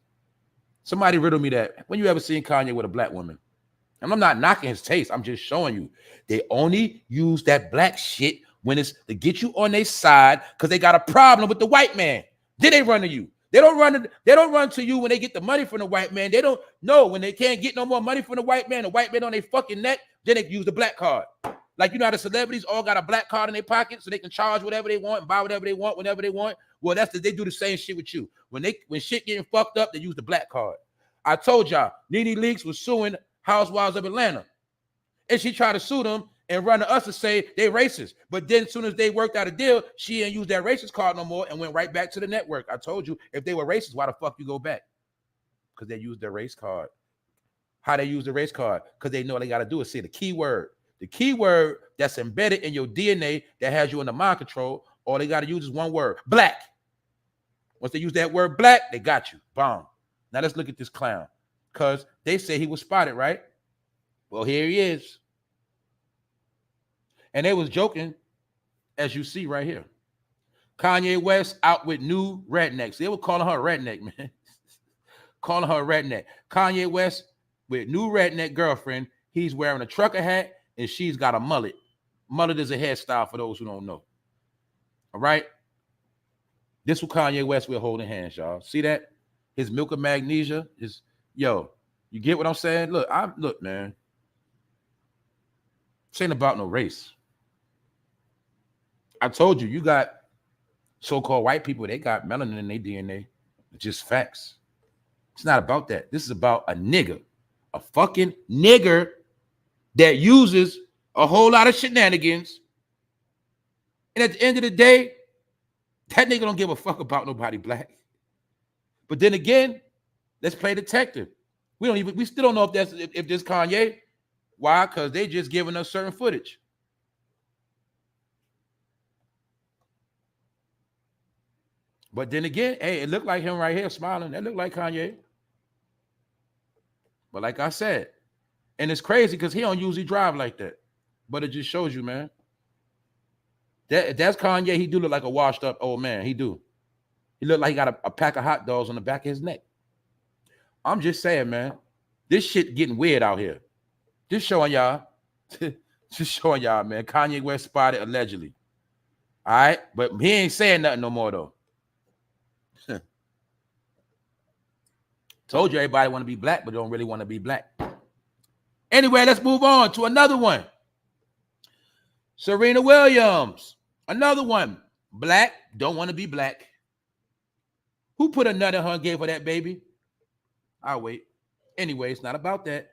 Somebody riddle me that. When you ever seen Kanye with a black woman? And I'm not knocking his taste. I'm just showing you. They only use that black shit when it's to get you on their side because they got a problem with the white man. Then they run to you. They don't run to you when they get the money from the white man. They don't know when they can't get no more money from the white man on their fucking neck, then they use the black card. Like, you know how the celebrities all got a black card in their pocket so they can charge whatever they want and buy whatever they want whenever they want. Well, they do the same shit with you. When shit getting fucked up, they use the black card. I told y'all, Nene Leakes was suing Housewives of Atlanta. And she tried to sue them and run to us to say they racist. But then as soon as they worked out a deal, she didn't use that racist card no more and went right back to the network. I told you, if they were racist, why the fuck you go back? Because they used their race card. How they use the race card? Because they know they got to do is say the keyword. The keyword that's embedded in your DNA that has you in the mind control, all they got to use is one word, black. Once they use that word black, they got you. Boom. Now let's look at this clown. Because they say he was spotted, right? Well, here he is. And they was joking, as you see right here. Kanye West out with new rednecks. They were calling her redneck, man. calling her a redneck. Kanye West with new redneck girlfriend. He's wearing a trucker hat and she's got a mullet. Mullet is a hairstyle for those who don't know. All right. This was Kanye West with holding hands, y'all. See that? His milk of magnesia is, yo, you get what I'm saying? Look, man. This ain't about no race. I told you, you got so-called white people, they got melanin in their DNA. It's just facts. It's not about that. This is about a nigger, a fucking nigger that uses a whole lot of shenanigans. And at the end of the day, that nigga don't give a fuck about nobody black. But then again, let's play detective. We still don't know if this Kanye. Why? Because they just giving us certain footage. But then again, hey, it looked like him right here smiling. That looked like Kanye. But like I said, and it's crazy because he don't usually drive like that. But it just shows you, man. That's Kanye. He do look like a washed up old man. He do. He look like he got a pack of hot dogs on the back of his neck. I'm just saying, man. This shit getting weird out here. Just showing y'all. Just showing y'all, man. Kanye West spotted allegedly. All right? But he ain't saying nothing no more, though. Told you everybody want to be black, but don't really want to be black. Anyway, let's move on to another one. Serena Williams. Another one. Black, don't want to be black. Who put a nut in her and gave her that baby? I'll wait. Anyway, it's not about that.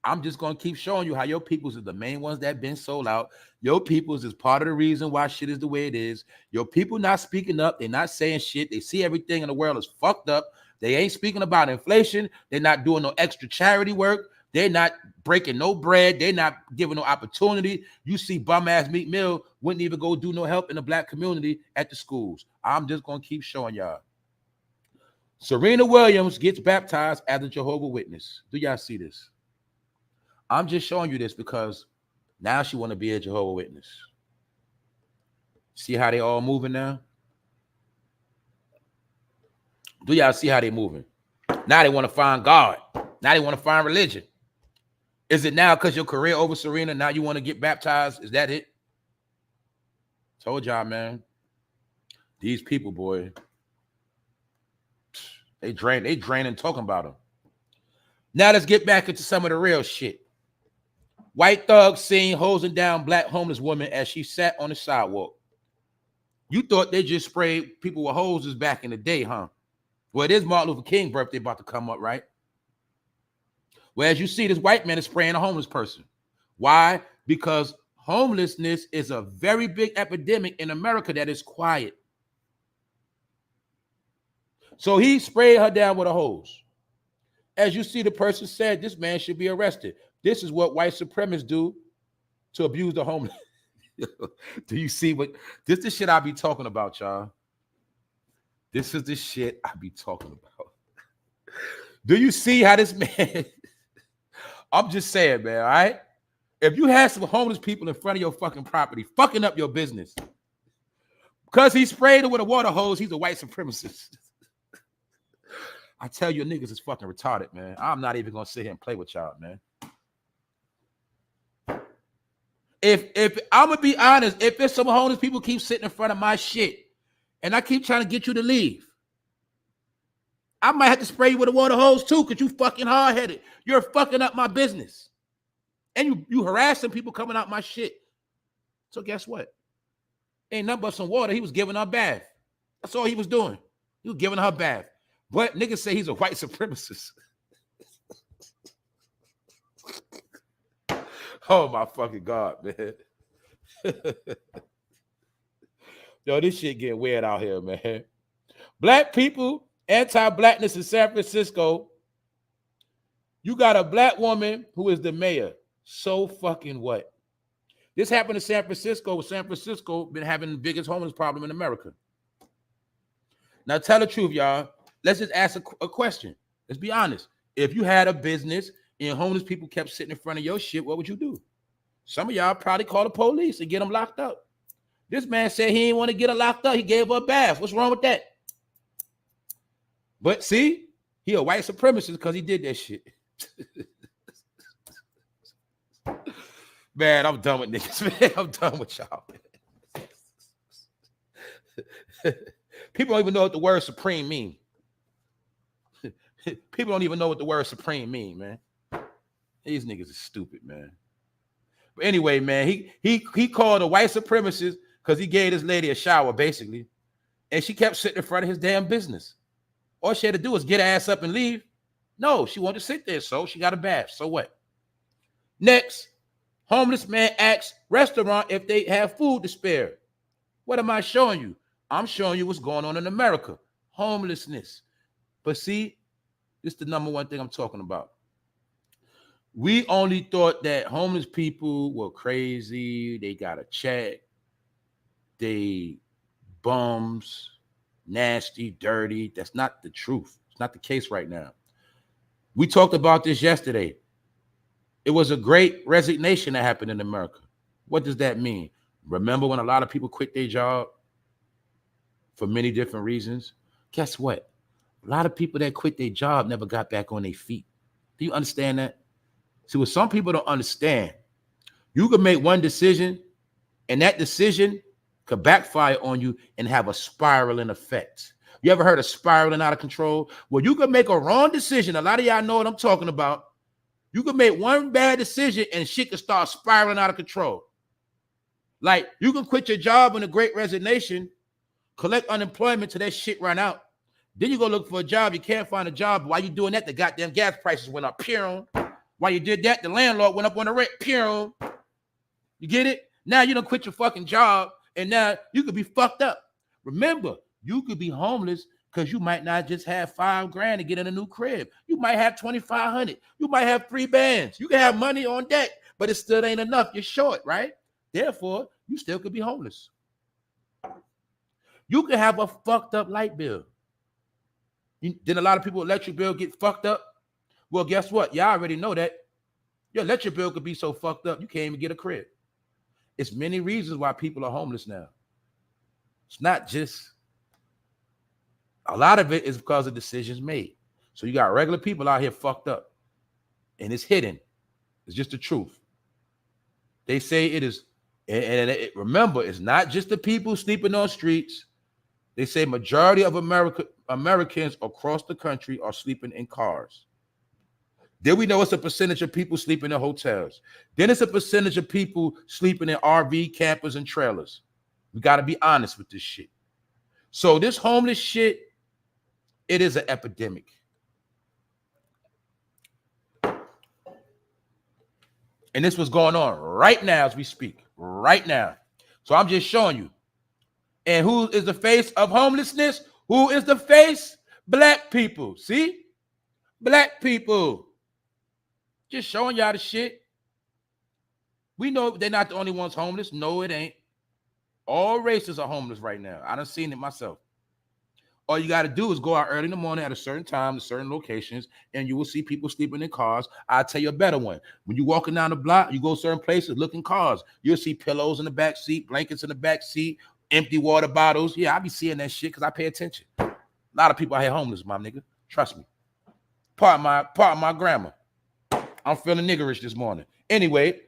I'm just going to keep showing you how your peoples are the main ones that been sold out. Your peoples is part of the reason why shit is the way it is. Your people not speaking up. They're not saying shit. They see everything in the world is fucked up. They ain't speaking about inflation. They're not doing no extra charity work. They're not breaking no bread. They're not giving no opportunity. You see bum-ass Meek Mill wouldn't even go do no help in the black community at the schools. I'm just going to keep showing y'all. Serena Williams gets baptized as a Jehovah's Witness. Do y'all see this? I'm just showing you this because now she want to be a Jehovah's Witness. See how they all moving now? Do y'all see how they moving? Now they want to find God. Now they want to find religion. Is it now because your career over, Serena? Now you want to get baptized? Is that it? Told y'all, man. These people, boy. They draining talking about them. Now let's get back into some of the real shit. White thug seen hosing down black homeless woman as she sat on the sidewalk. You thought they just sprayed people with hoses back in the day, huh? Well, it is Martin Luther King's birthday about to come up, right? Well, as you see, this white man is spraying a homeless person. Why? Because homelessness is a very big epidemic in America that is quiet. So he sprayed her down with a hose. As you see, the person said this man should be arrested. This is what white supremacists do to abuse the homeless. Do you see what this is the shit I be talking about, y'all? This is the shit I be talking about. Do you see how this man? I'm just saying, man, all right? If you had some homeless people in front of your fucking property, fucking up your business, because he sprayed it with a water hose, he's a white supremacist. I tell you, niggas is fucking retarded, man. I'm not even gonna sit here and play with y'all, man. If I'm gonna be honest, if there's some homeless people keep sitting in front of my shit and I keep trying to get you to leave, I might have to spray you with a water hose too, because you fucking hard-headed. You're fucking up my business. And you harassing people coming out my shit. So guess what? Ain't nothing but some water. He was giving her a bath. That's all he was doing. He was giving her a bath. But niggas say he's a white supremacist. Oh my fucking God, man. Yo, this shit getting weird out here, man. Black people, anti-blackness in San Francisco. You got a black woman who is the mayor. So fucking what? This happened in San Francisco. San Francisco been having the biggest homeless problem in America. Now tell the truth, y'all. Let's just ask a question. Let's be honest. If you had a business and homeless people kept sitting in front of your shit, what would you do? Some of y'all probably call the police and get them locked up. This man said he didn't want to get her locked up. He gave her a bath. What's wrong with that? But see, He a white supremacist because he did that shit. Man, I'm done with niggas, man. I'm done with y'all, man. People don't even know what the word supreme mean. People don't even know what the word supreme mean, man. These niggas are stupid, man. But anyway, man, he called a white supremacist because he gave this lady a shower, basically. And she kept sitting in front of his damn business. All she had to do was get her ass up and leave. No, she wanted to sit there, so she got a bath. So what? Next, homeless man asks restaurant if they have food to spare. What am I showing you? I'm showing you what's going on in America. Homelessness. But see, this is the number one thing I'm talking about. We only thought that homeless people were crazy. They got a check. They bums, nasty, dirty. That's not the truth. It's not the case right now. We talked about this yesterday. It was a great resignation that happened in America. What does that mean? Remember when a lot of people quit their job for many different reasons? Guess what? A lot of people that quit their job never got back on their feet. Do you understand that? See, what some people don't understand, you can make one decision and that decision could backfire on you and have a spiraling effect. You ever heard of spiraling out of control? Well, you could make a wrong decision. A lot of y'all know what I'm talking about. You could make one bad decision and shit could start spiraling out of control. Like, you can quit your job in a great resignation, collect unemployment till that shit run out. Then you go look for a job. You can't find a job. While you doing that, the goddamn gas prices went up. Pew. While you did that, the landlord went up on the rent. Pew. You get it? Now you don't quit your fucking job, and now you could be fucked up. Remember, you could be homeless because you might not just have $5,000 to get in a new crib. You might have $2,500. You might have 3 bands. You can have money on deck, but it still ain't enough. You're short, right? Therefore, you still could be homeless. You could have a fucked up light bill. Then a lot of people electric bill get fucked up. Well, guess what? Y'all already know that your electric bill could be so fucked up you can't even get a crib. It's many reasons why people are homeless now. It's not just, a lot of it is because of decisions made. So you got regular people out here fucked up, and it's hidden. It's just the truth. They say it is, and remember, it's not just the people sleeping on streets. They say majority of Americans across the country are sleeping in cars. Then we know it's a percentage of people sleeping in hotels. Then it's a percentage of people sleeping in RV campers and trailers. We got to be honest with this shit. So this homeless shit, it is an epidemic. And this was going on right now as we speak, right now. So I'm just showing you. And who is the face of homelessness? Who is the face? Black people. See? Black people. Just showing y'all the shit. We know they're not the only ones homeless. No, it ain't. All races are homeless right now. I done seen it myself. All you got to do is go out early in the morning at a certain time to certain locations, and you will see people sleeping in cars. I'll tell you a better one. When you're walking down the block, you go certain places, look in cars. You'll see pillows in the back seat, blankets in the back seat, empty water bottles. Yeah, I be seeing that shit because I pay attention. A lot of people out here homeless, my nigga. Trust me. Part of my grammar. I'm feeling niggerish this morning. Anyway,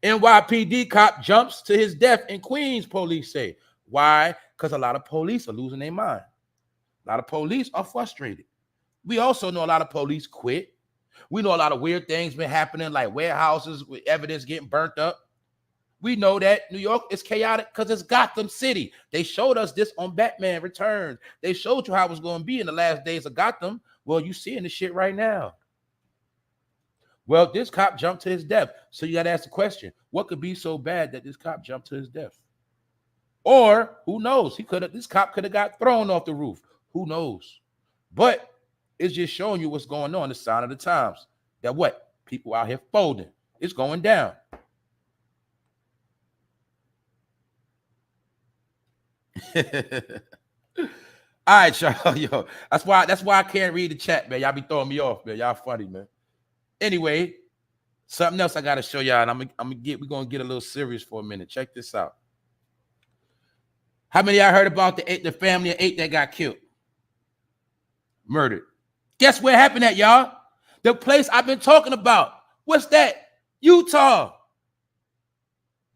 NYPD cop jumps to his death in Queens, police say. Why? Because a lot of police are losing their mind. A lot of police are frustrated. We also know a lot of police quit. We know a lot of weird things been happening, like warehouses with evidence getting burnt up. We know that New York is chaotic because it's Gotham City. They showed us this on Batman Returns. They showed you how it was going to be in the last days of Gotham. Well, you seeing this shit right now. Well, this cop jumped to his death. So you got to ask the question, what could be so bad that this cop jumped to his death? Or who knows? This cop could have got thrown off the roof. Who knows? But it's just showing you what's going on, the sign of the times. That what? People out here folding. It's going down. All right, y'all. Yo, that's why I can't read the chat, man. Y'all be throwing me off, man. Y'all funny, man. Anyway, something else I gotta show y'all, and we're gonna get a little serious for a minute. Check this out. How many of y'all heard about the family of 8 that got killed? Murdered. Guess where it happened at, y'all? The place I've been talking about. What's that? Utah.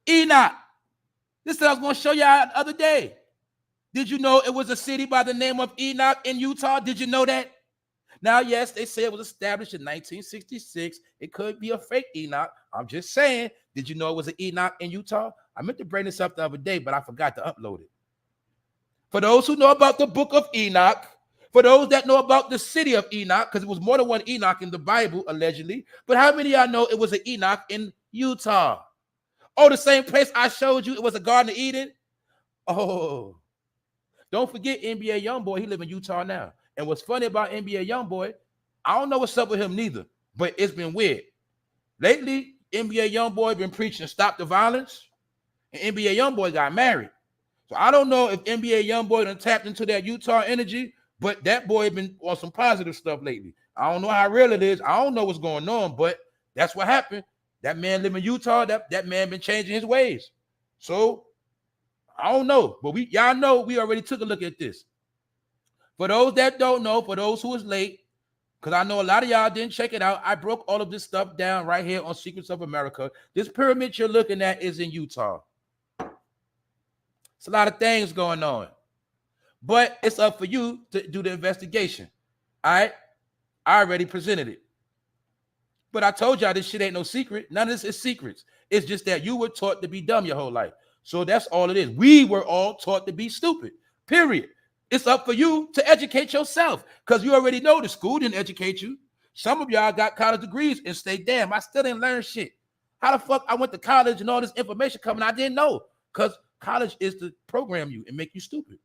Enoch. This is what I was going to show y'all the other day. Did you know it was a city by the name of Enoch in Utah? Did you know that? Now, yes, they say it was established in 1966. It could be a fake Enoch. I'm just saying, did you know it was an Enoch in Utah? I meant to bring this up the other day, but I forgot to upload it. For those who know about the book of Enoch, for those that know about the city of Enoch, because it was more than one Enoch in the Bible, allegedly, but how many of y'all know it was an Enoch in Utah? Oh, the same place I showed you, it was a Garden of Eden? Oh, don't forget NBA Youngboy, he live in Utah now. And what's funny about NBA Youngboy, I don't know what's up with him neither, but it's been weird. Lately, NBA Youngboy been preaching stop the violence, and NBA Youngboy got married. So I don't know if NBA Youngboy done tapped into that Utah energy, but that boy been on some positive stuff lately. I don't know how real it is. I don't know what's going on, but that's what happened. That man live in Utah. That man been changing his ways. So I don't know, but y'all know we already took a look at this. For those that don't know, for those who is late, because I know a lot of y'all didn't check it out, I broke all of this stuff down right here on Secrets of America. This pyramid you're looking at is in Utah. It's a lot of things going on, but it's up for you to do the investigation. All right, I already presented it, but I told y'all this shit ain't no secret. None of this is secrets. It's just that you were taught to be dumb your whole life. So that's all it is. We were all taught to be stupid, period. It's up for you to educate yourself, because you already know the school didn't educate you. Some of y'all got college degrees and say, damn, I still didn't learn shit. How the fuck I went to college and all this information coming, I didn't know? Because college is to program you and make you stupid.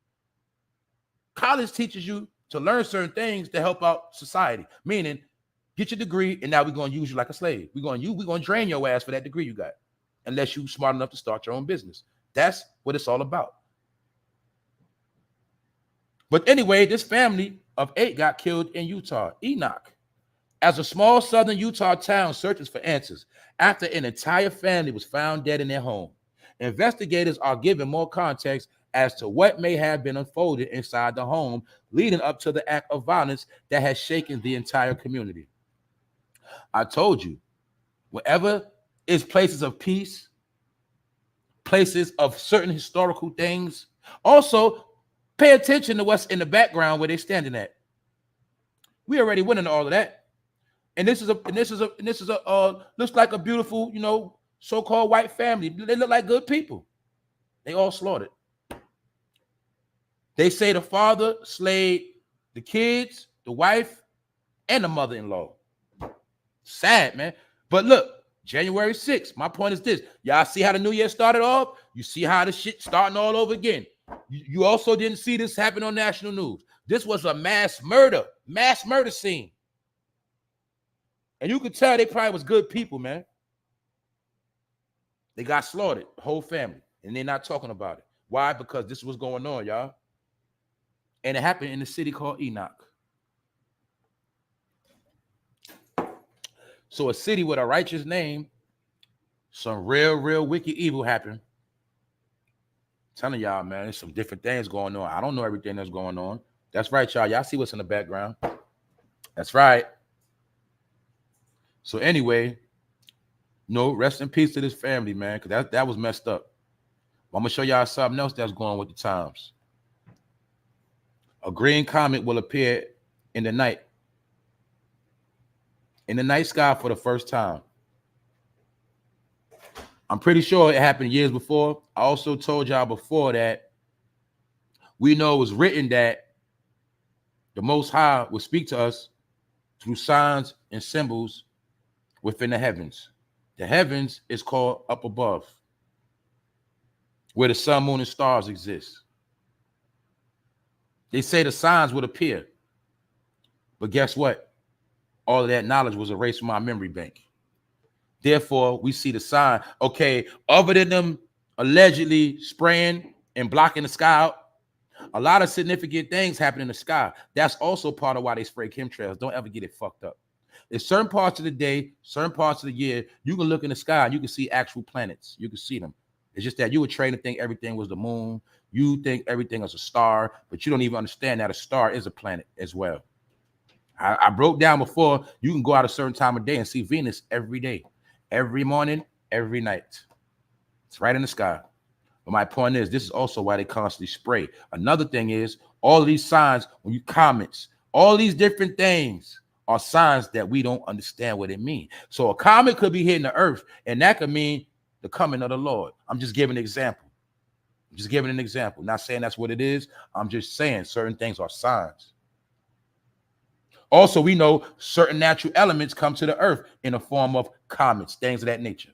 College teaches you to learn certain things to help out society, meaning get your degree and now we're going to use you like a slave. We're going to drain your ass for that degree you got, unless you're smart enough to start your own business. That's what it's all about. But anyway, this family of 8 got killed in Utah. Enoch. As a small southern Utah town searches for answers after an entire family was found dead in their home, investigators are given more context as to what may have been unfolded inside the home leading up to the act of violence that has shaken the entire community. I told you, wherever is places of peace, places of certain historical things, also pay attention to what's in the background where they're standing at. We already went into all of that. And this is a looks like a beautiful, so-called white family. They look like good people. They all slaughtered. They say the father slayed the kids, the wife, and the mother-in-law. Sad, man. But look, January 6th, my point is this. Y'all see how the new year started off? You see how the shit starting all over again. You also didn't see this happen on national news. This was a mass murder scene. And you could tell they probably was good people, man. They got slaughtered, the whole family, and they're not talking about it. Why? Because this was going on, y'all. And it happened in the city called Enoch. So a city with a righteous name, some real wicked evil happened. I'm telling y'all, man, there's some different things going on. I don't know everything that's going on. That's right, y'all. Y'all see what's in the background. That's right. So anyway, rest in peace to this family, man, because that was messed up. I'm going to show y'all something else that's going on with the times. A green comet will appear in the night sky for the first time. I'm pretty sure it happened years before. I also told y'all before that we know it was written that the Most High would speak to us through signs and symbols within the heavens. The heavens is called up above, where the sun, moon, and stars exist. They say the signs would appear, but guess what? All of that knowledge was erased from our memory bank. Therefore, we see the sign. Okay, other than them allegedly spraying and blocking the sky out, a lot of significant things happen in the sky. That's also part of why they spray chemtrails. Don't ever get it fucked up. There's certain parts of the day, certain parts of the year, you can look in the sky and you can see actual planets. You can see them. It's just that you were trained to think everything was the moon. You think everything is a star, but you don't even understand that a star is a planet as well. I broke down before, you can go out a certain time of day and see Venus every day, every morning, every night. It's right in the sky. But my point is, this is also why they constantly spray. Another thing is, all of these signs, when you comments, all these different things are signs that we don't understand what it means. So a comet could be hitting the earth, and that could mean the coming of the Lord. I'm just giving an example. I'm just giving an example. Not saying that's what it is. I'm just saying certain things are signs. Also, we know certain natural elements come to the earth in the form of comets, things of that nature.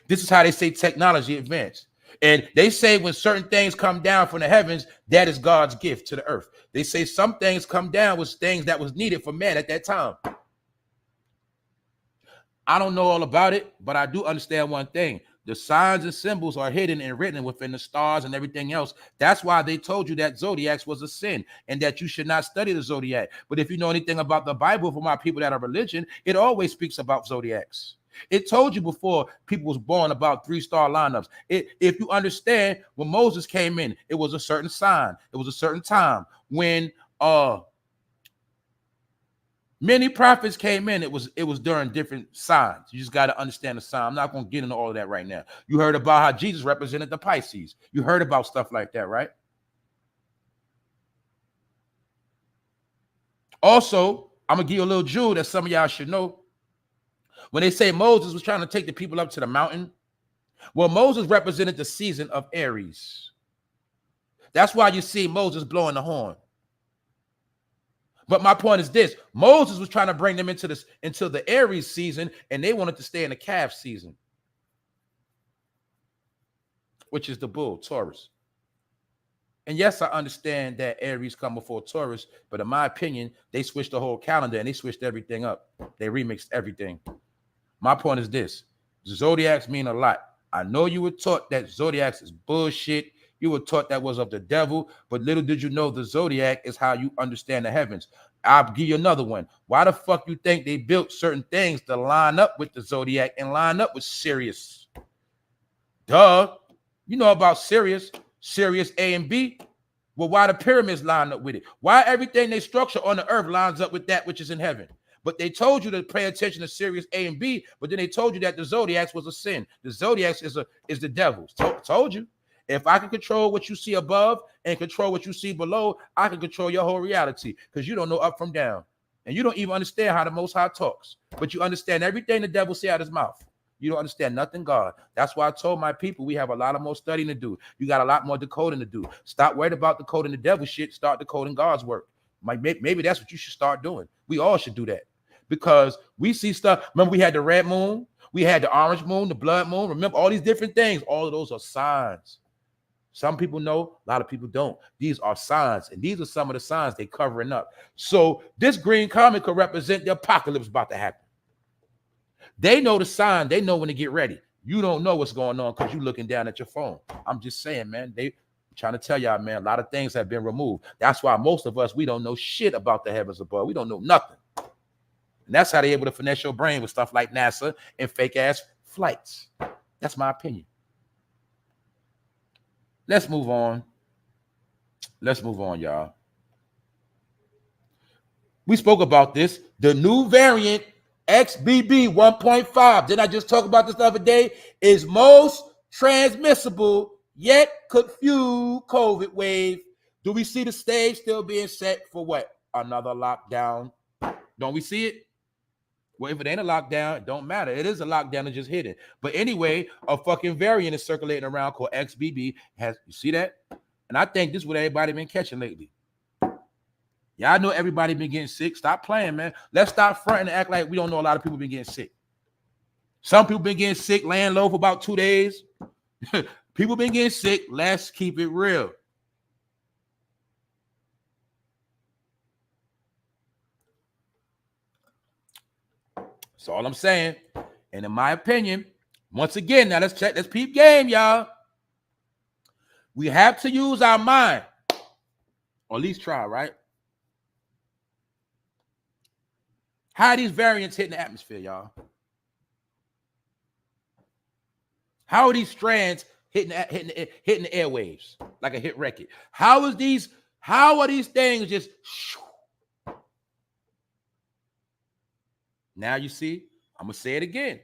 This is how they say technology advanced. And they say when certain things come down from the heavens, that is God's gift to the earth. They say some things come down with things that was needed for man at that time. I don't know all about it, but I do understand one thing. The signs and symbols are hidden and written within the stars and everything else. That's why they told you that zodiacs was a sin and that you should not study the zodiac. But if you know anything about the Bible, for my people that are religion, it always speaks about zodiacs. It told you before people was born about 3-star lineups. If you understand, when Moses came in, it was a certain sign. It was a certain time. When many prophets came in, it was during different signs. You just got to understand the sign. I'm not going to get into all of that right now. You heard about how Jesus represented the Pisces. You heard about stuff like that, right? Also, I'm going to give you a little jewel that some of y'all should know. When they say Moses was trying to take the people up to the mountain, well, Moses represented the season of Aries. That's why you see Moses blowing the horn. But my point is this: Moses was trying to bring them into the Aries season, and they wanted to stay in the calf season, which is the bull, Taurus. And yes, I understand that Aries come before Taurus, but in my opinion, they switched the whole calendar and they switched everything up. They remixed everything. My point is this: zodiacs mean a lot. I know you were taught that zodiacs is bullshit. You were taught that was of the devil, but little did you know the zodiac is how you understand the heavens. I'll give you another one. Why the fuck you think they built certain things to line up with the zodiac and line up with Sirius? Duh. You know about Sirius A and B. Well, why the pyramids line up with it? Why everything they structure on the earth lines up with that which is in heaven? But they told you to pay attention to Sirius A and B, but then they told you that the zodiacs was a sin. The zodiacs is the devils. Told you. If I can control what you see above and control what you see below, I can control your whole reality, because you don't know up from down. And you don't even understand how the Most High talks. But you understand everything the devil say out his mouth. You don't understand nothing God. That's why I told my people we have a lot of more studying to do. You got a lot more decoding to do. Stop worried about decoding the devil shit. Start decoding God's work. Maybe that's what you should start doing. We all should do that. Because we see stuff. Remember, we had the red moon. We had the orange moon, the blood moon. Remember, all these different things. All of those are signs. Some people know, a lot of people don't. These are signs, and these are some of the signs they're covering up. So this green comet could represent the apocalypse about to happen. They know the sign. They know when to get ready. You don't know what's going on because you're looking down at your phone. I'm just saying, man, they trying to tell y'all, man, a lot of things have been removed. That's why most of us, we don't know shit about the heavens above. We don't know nothing. And that's how they're able to finesse your brain with stuff like NASA and fake-ass flights. That's my opinion. Let's move on. Let's move on, y'all. We spoke about this. The new variant, XBB 1.5, didn't I just talk about this the other day, is most transmissible, yet could fuel COVID wave. Do we see the stage still being set for what? Another lockdown? Don't we see it? Well, if it ain't a lockdown, it don't matter. It is a lockdown, it's just hidden. But anyway, a fucking variant is circulating around called XBB. You see that? And I think this is what everybody been catching lately. Yeah, I know everybody been getting sick. Stop playing, man. Let's stop fronting and act like we don't know a lot of people been getting sick. Some people been getting sick, laying low for about 2 days. People been getting sick. Let's keep it real. That's all I'm saying. And in my opinion, once again, now let's check this peep game, y'all. We have to use our mind, or at least try, right? How are these variants hitting the atmosphere, y'all? How are these strands hitting the airwaves like a hit record? How are these things just Now you see, I'm going to say it again.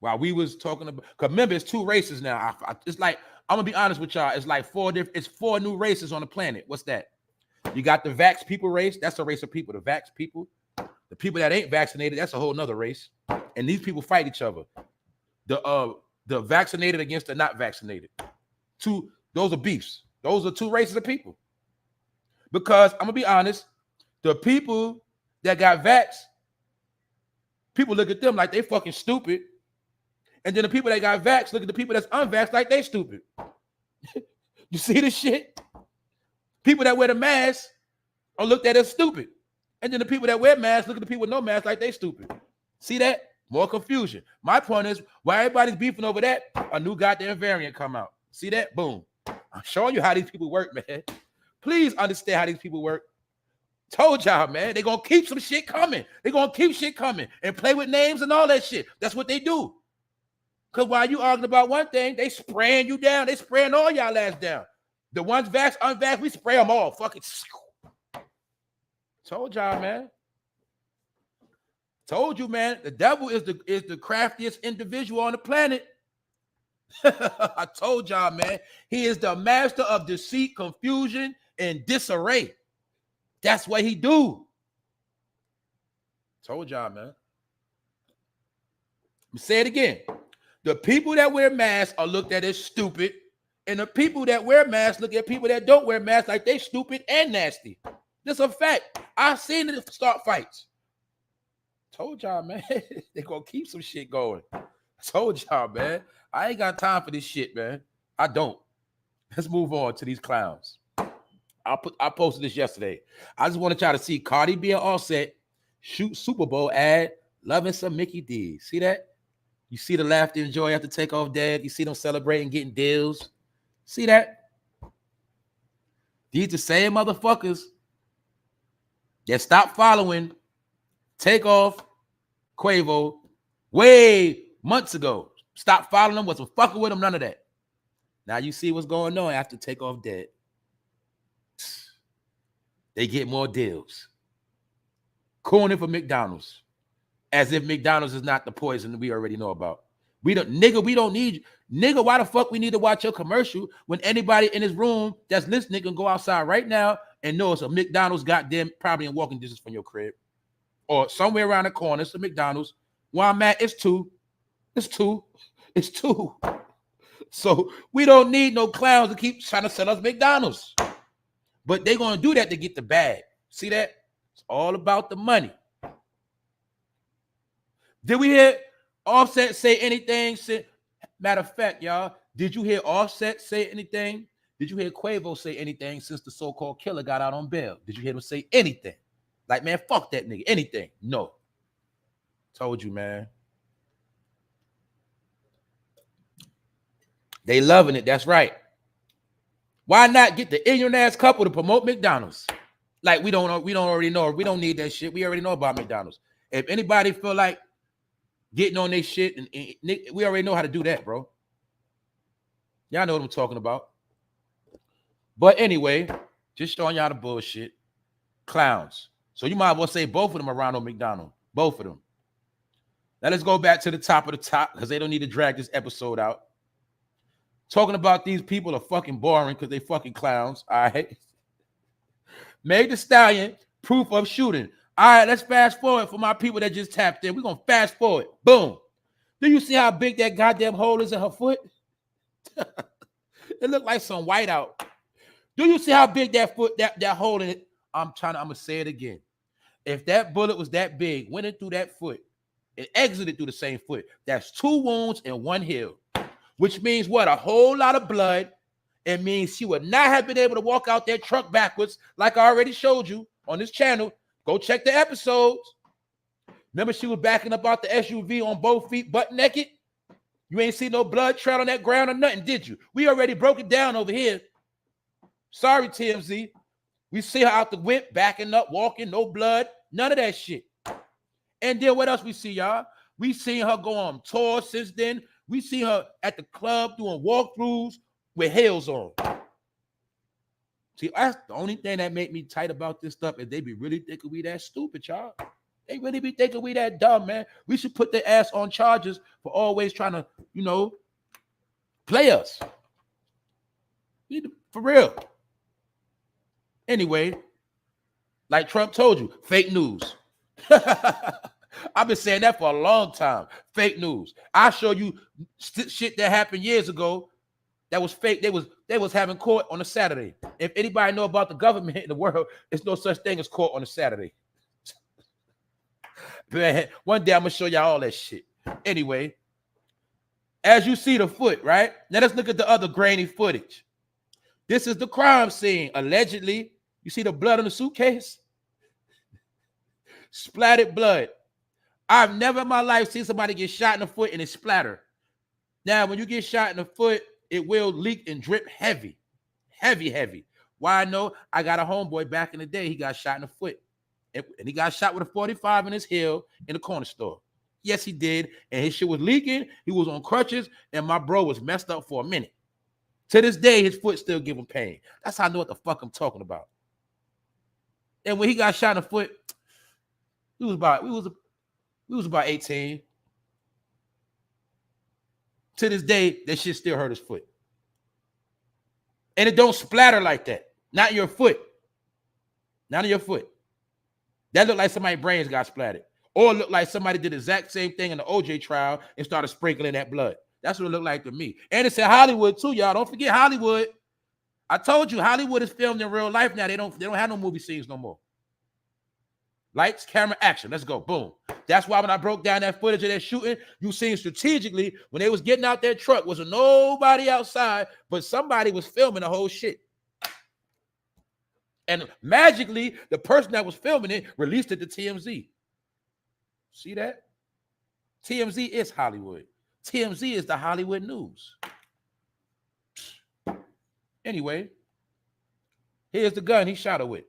While we was talking about, because remember, it's 2 races now. It's like, I'm going to be honest with y'all. It's like 4 new races on the planet. What's that? You got the vax people race. That's a race of people. The vax people. The people that ain't vaccinated, that's a whole nother race. And these people fight each other. The vaccinated against the not vaccinated. Those are beefs. Those are 2 races of people. Because I'm gonna be honest, the people that got vaxxed, people look at them like they fucking stupid. And then the people that got vaxxed look at the people that's unvaxxed like they stupid. You see this shit? People that wear the mask are looked at as stupid. And then the people that wear masks look at the people with no mask like they stupid. See that? More confusion. My point is, while everybody's beefing over that, a new goddamn variant come out. See that? Boom. I'm showing you how these people work, man. Please understand how these people work. Told y'all, man. They're going to keep some shit coming. They're going to keep shit coming and play with names and all that shit. That's what they do. Because while you arguing about one thing, they spraying you down. They spraying all y'all ass down. The ones vaxxed, unvaxxed, we spray them all. Fuck it. Told y'all, man. Told you, man. The devil is the craftiest individual on the planet. I told y'all, man. He is the master of deceit, confusion, and disarray. That's what he do. Told y'all, man. Let me say it again. The people that wear masks are looked at as stupid, and the people that wear masks look at people that don't wear masks like they stupid and nasty. That's a fact. I've seen it start fights. Told y'all, man. They're going to keep some shit going. Told y'all, man. I ain't got time for this shit, man. I don't. Let's move on to these clowns. I posted this yesterday. I just wanted y'all to see Cardi B and Offset shoot Super Bowl ad, loving some Mickey D. See that? You see the laughter and joy after Takeoff Dead. You see them celebrating, getting deals. See that? These the same motherfuckers that stopped following Takeoff, Quavo way months ago. Stop following them, wasn't fucking with them, none of that. Now you see what's going on after Takeoff Dead. They get more deals. Corning for McDonald's. As if McDonald's is not the poison that we already know about. We don't need you. Nigga, why the fuck we need to watch your commercial when anybody in this room that's listening can go outside right now and know it's a McDonald's goddamn probably in walking distance from your crib. Or somewhere around the corner, it's a McDonald's. Where I'm at, it's 2. It's 2. It's 2. So we don't need no clowns to keep trying to sell us McDonald's. But they're going to do that to get the bag. See that? It's all about the money. Did we hear Offset say anything? Matter of fact, y'all, did you hear Offset say anything? Did you hear Quavo say anything since the so-called killer got out on bail? Did you hear him say anything? Like, man, fuck that nigga. Anything? No. Told you, man. They loving it. That's right. Why not get the ignorant ass couple to promote McDonald's? Like we don't already know. We don't need that shit. We already know about McDonald's. If anybody feel like getting on their shit, and we already know how to do that, bro. Y'all know what I'm talking about. But anyway, just showing y'all the bullshit. Clowns. So you might as well say both of them are Ronald McDonald. Both of them. Now let's go back to the top of the top because they don't need to drag this episode out. Talking about these people are fucking boring because they fucking clowns. All right. Meg Thee Stallion, proof of shooting. All right, let's fast forward for my people that just tapped in. We're going to fast forward. Boom. Do you see how big that goddamn hole is in her foot? It looked like some whiteout. Do you see how big that foot, that hole in it? I'm going to say it again. If that bullet was that big, went in through that foot, it exited through the same foot, that's 2 wounds and 1 heal. Which means what? A whole lot of blood. It means she would not have been able to walk out that truck backwards like I already showed you on this channel. Go check the episodes. Remember she was backing up out the SUV on both feet, butt naked? You ain't see no blood trail on that ground or nothing, did you? We already broke it down over here. Sorry, TMZ. We see her out the whip, backing up, walking, no blood, none of that shit. And then what else we see, y'all? We seen her go on tour since then. We see her at the club doing walkthroughs with heels on. See, that's the only thing that make me tight about this stuff is they be really thinking we that stupid, y'all. They really be thinking we that dumb, man. We should put their ass on charges for always trying to, play us. For real. Anyway, like Trump told you, fake news. I've been saying that for a long time. Fake news. I show you shit that happened years ago that was fake. They was having court on a Saturday. If anybody know about the government in the world, there's no such thing as court on a Saturday. One day I'm gonna show y'all all that shit. Anyway, as you see the foot, right? Now let's look at the other grainy footage. This is the crime scene. Allegedly, you see the blood on the suitcase? Splattered blood. I've never in my life seen somebody get shot in the foot and it splatter. Now, when you get shot in the foot, it will leak and drip heavy. Heavy. Why I know? I got a homeboy back in the day. He got shot in the foot. And he got shot with a 45 in his heel in the corner store. Yes, he did. And his shit was leaking. He was on crutches. And my bro was messed up for a minute. To this day, his foot still give him pain. That's how I know what the fuck I'm talking about. And when he got shot in the foot, we was about 18. To this day, that shit still hurt his foot. And it don't splatter like that. Not in your foot. Not in your foot. That looked like somebody's brains got splattered. Or it looked like somebody did the exact same thing in the OJ trial and started sprinkling that blood. That's what it looked like to me. And it said Hollywood too, y'all. Don't forget Hollywood. I told you, Hollywood is filmed in real life now. They don't have no movie scenes no more. Lights, camera, action. Let's go. Boom. That's why when I broke down that footage of that shooting, you seen strategically when they was getting out their truck, wasn't nobody outside, but somebody was filming the whole shit. And magically, the person that was filming it released it to TMZ. See that? TMZ is Hollywood. TMZ is the Hollywood news. Anyway, here's the gun he shot her with.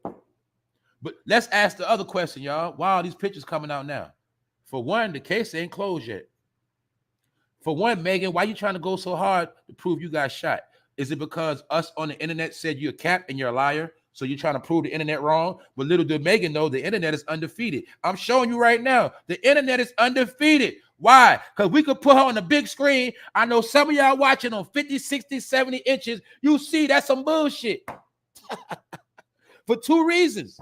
But let's ask the other question, y'all. Why are these pictures coming out now? For one, the case ain't closed yet. For one, Megan, why you trying to go so hard to prove you got shot? Is it because us on the internet said you're a cap and you're a liar? So you're trying to prove the internet wrong? But little did Megan know the internet is undefeated. I'm showing you right now. The internet is undefeated. Why? Because we could put her on the big screen. I know some of y'all watching on 50, 60, 70 inches. You see that's some bullshit. For two reasons.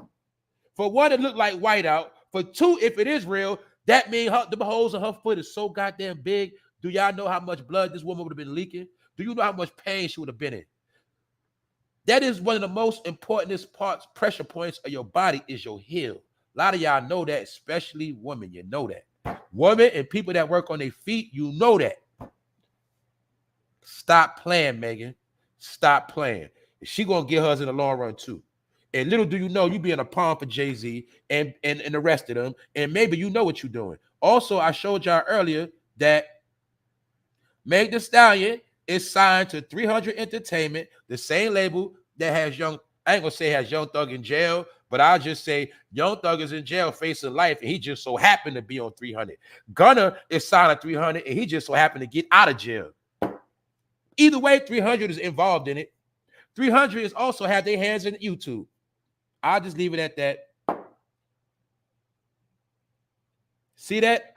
For one, it looked like whiteout. For two, if it is real, that means the holes in her foot is so goddamn big. Do y'all know how much blood this woman would have been leaking? Do you know how much pain she would have been in? That is one of the most important parts, pressure points of your body is your heel. A lot of y'all know that, especially women. You know that. Women and people that work on their feet, you know that. Stop playing, Megan. Stop playing. She going to get hers in the long run, too. And little do you know, you be in a palm for Jay-Z and the rest of them. And maybe you know what you're doing. Also, I showed y'all earlier that Meg Thee Stallion is signed to 300 Entertainment, the same label that has I ain't going to say has Young Thug in jail, but I'll just say Young Thug is in jail facing life, and he just so happened to be on 300. Gunna is signed at 300, and he just so happened to get out of jail. Either way, 300 is involved in it. 300 is also have their hands in YouTube. I'll just leave it at that. See that?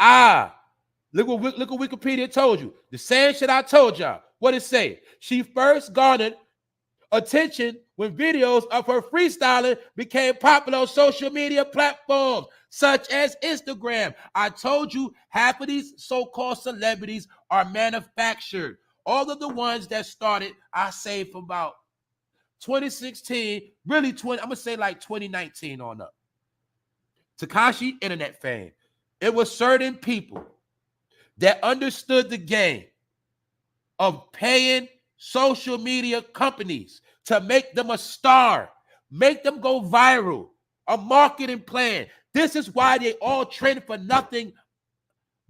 Look what Wikipedia told you. The same shit I told y'all. What it say? She first garnered attention when videos of her freestyling became popular on social media platforms such as Instagram. I told you half of these so-called celebrities are manufactured. All of the ones that started, I say from about 2016, really I'm going to say like 2019 on up. Tekashi, internet fame. It was certain people that understood the game of paying social media companies to make them a star, make them go viral, a marketing plan. This is why they all trend for nothing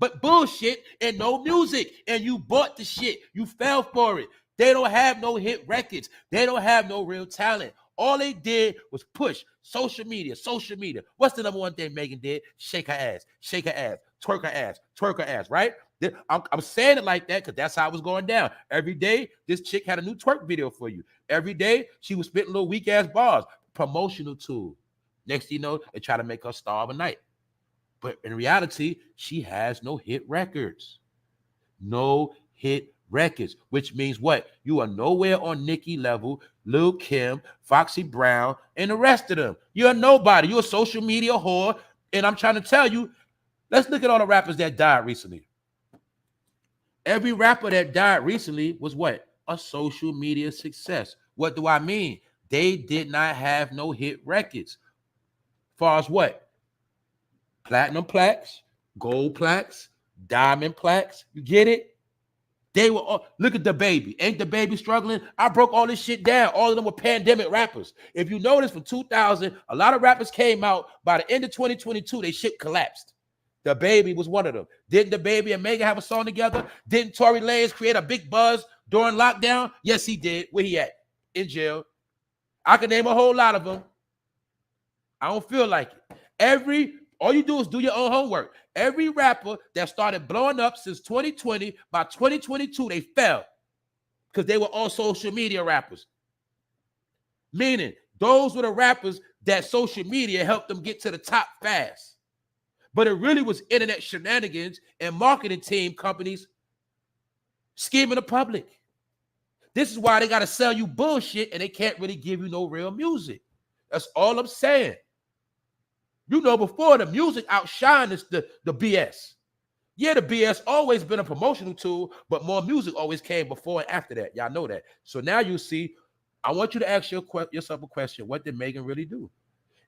but bullshit and no music. And you bought the shit. You fell for it. They don't have no hit records. They don't have no real talent. All they did was push social media. What's the number one thing Megan did? Shake her ass, twerk her ass, right? I'm saying it like that because that's how it was going down. Every day, this chick had a new twerk video for you. Every day, she was spitting little weak-ass bars. Promotional tool. Next thing you know, they try to make her star of a night. But in reality, she has no hit records. No hit records, which means what? You are nowhere on Nicki level, Lil Kim, Foxy Brown, and the rest of them. You're nobody. You're a social media whore. And I'm trying to tell you, let's look at all the rappers that died recently. Every rapper that died recently was what? A social media success. What do I mean? They did not have no hit records. Far as what? Platinum plaques, gold plaques, diamond plaques. You get it? They were all, look at the baby. Ain't the baby struggling? I broke all this shit down. All of them were pandemic rappers. If you notice from 2000, a lot of rappers came out. By the end of 2022, they shit collapsed. The baby was one of them. Didn't the baby and Megan have a song together? Didn't Tory Lanez create a big buzz during lockdown? Yes, he did. Where he at? In jail. I can name a whole lot of them. I don't feel like it. All you do is do your own homework. Every rapper that started blowing up since 2020, by 2022, they fell because they were all social media rappers. Meaning, those were the rappers that social media helped them get to the top fast. But it really was internet shenanigans and marketing team companies scheming the public. This is why they got to sell you bullshit and they can't really give you no real music. That's all I'm saying. You know, before the music outshined the BS. Yeah, the BS always been a promotional tool, but more music always came before and after that. Y'all know that. So now you see, I want you to ask yourself a question. What did Megan really do?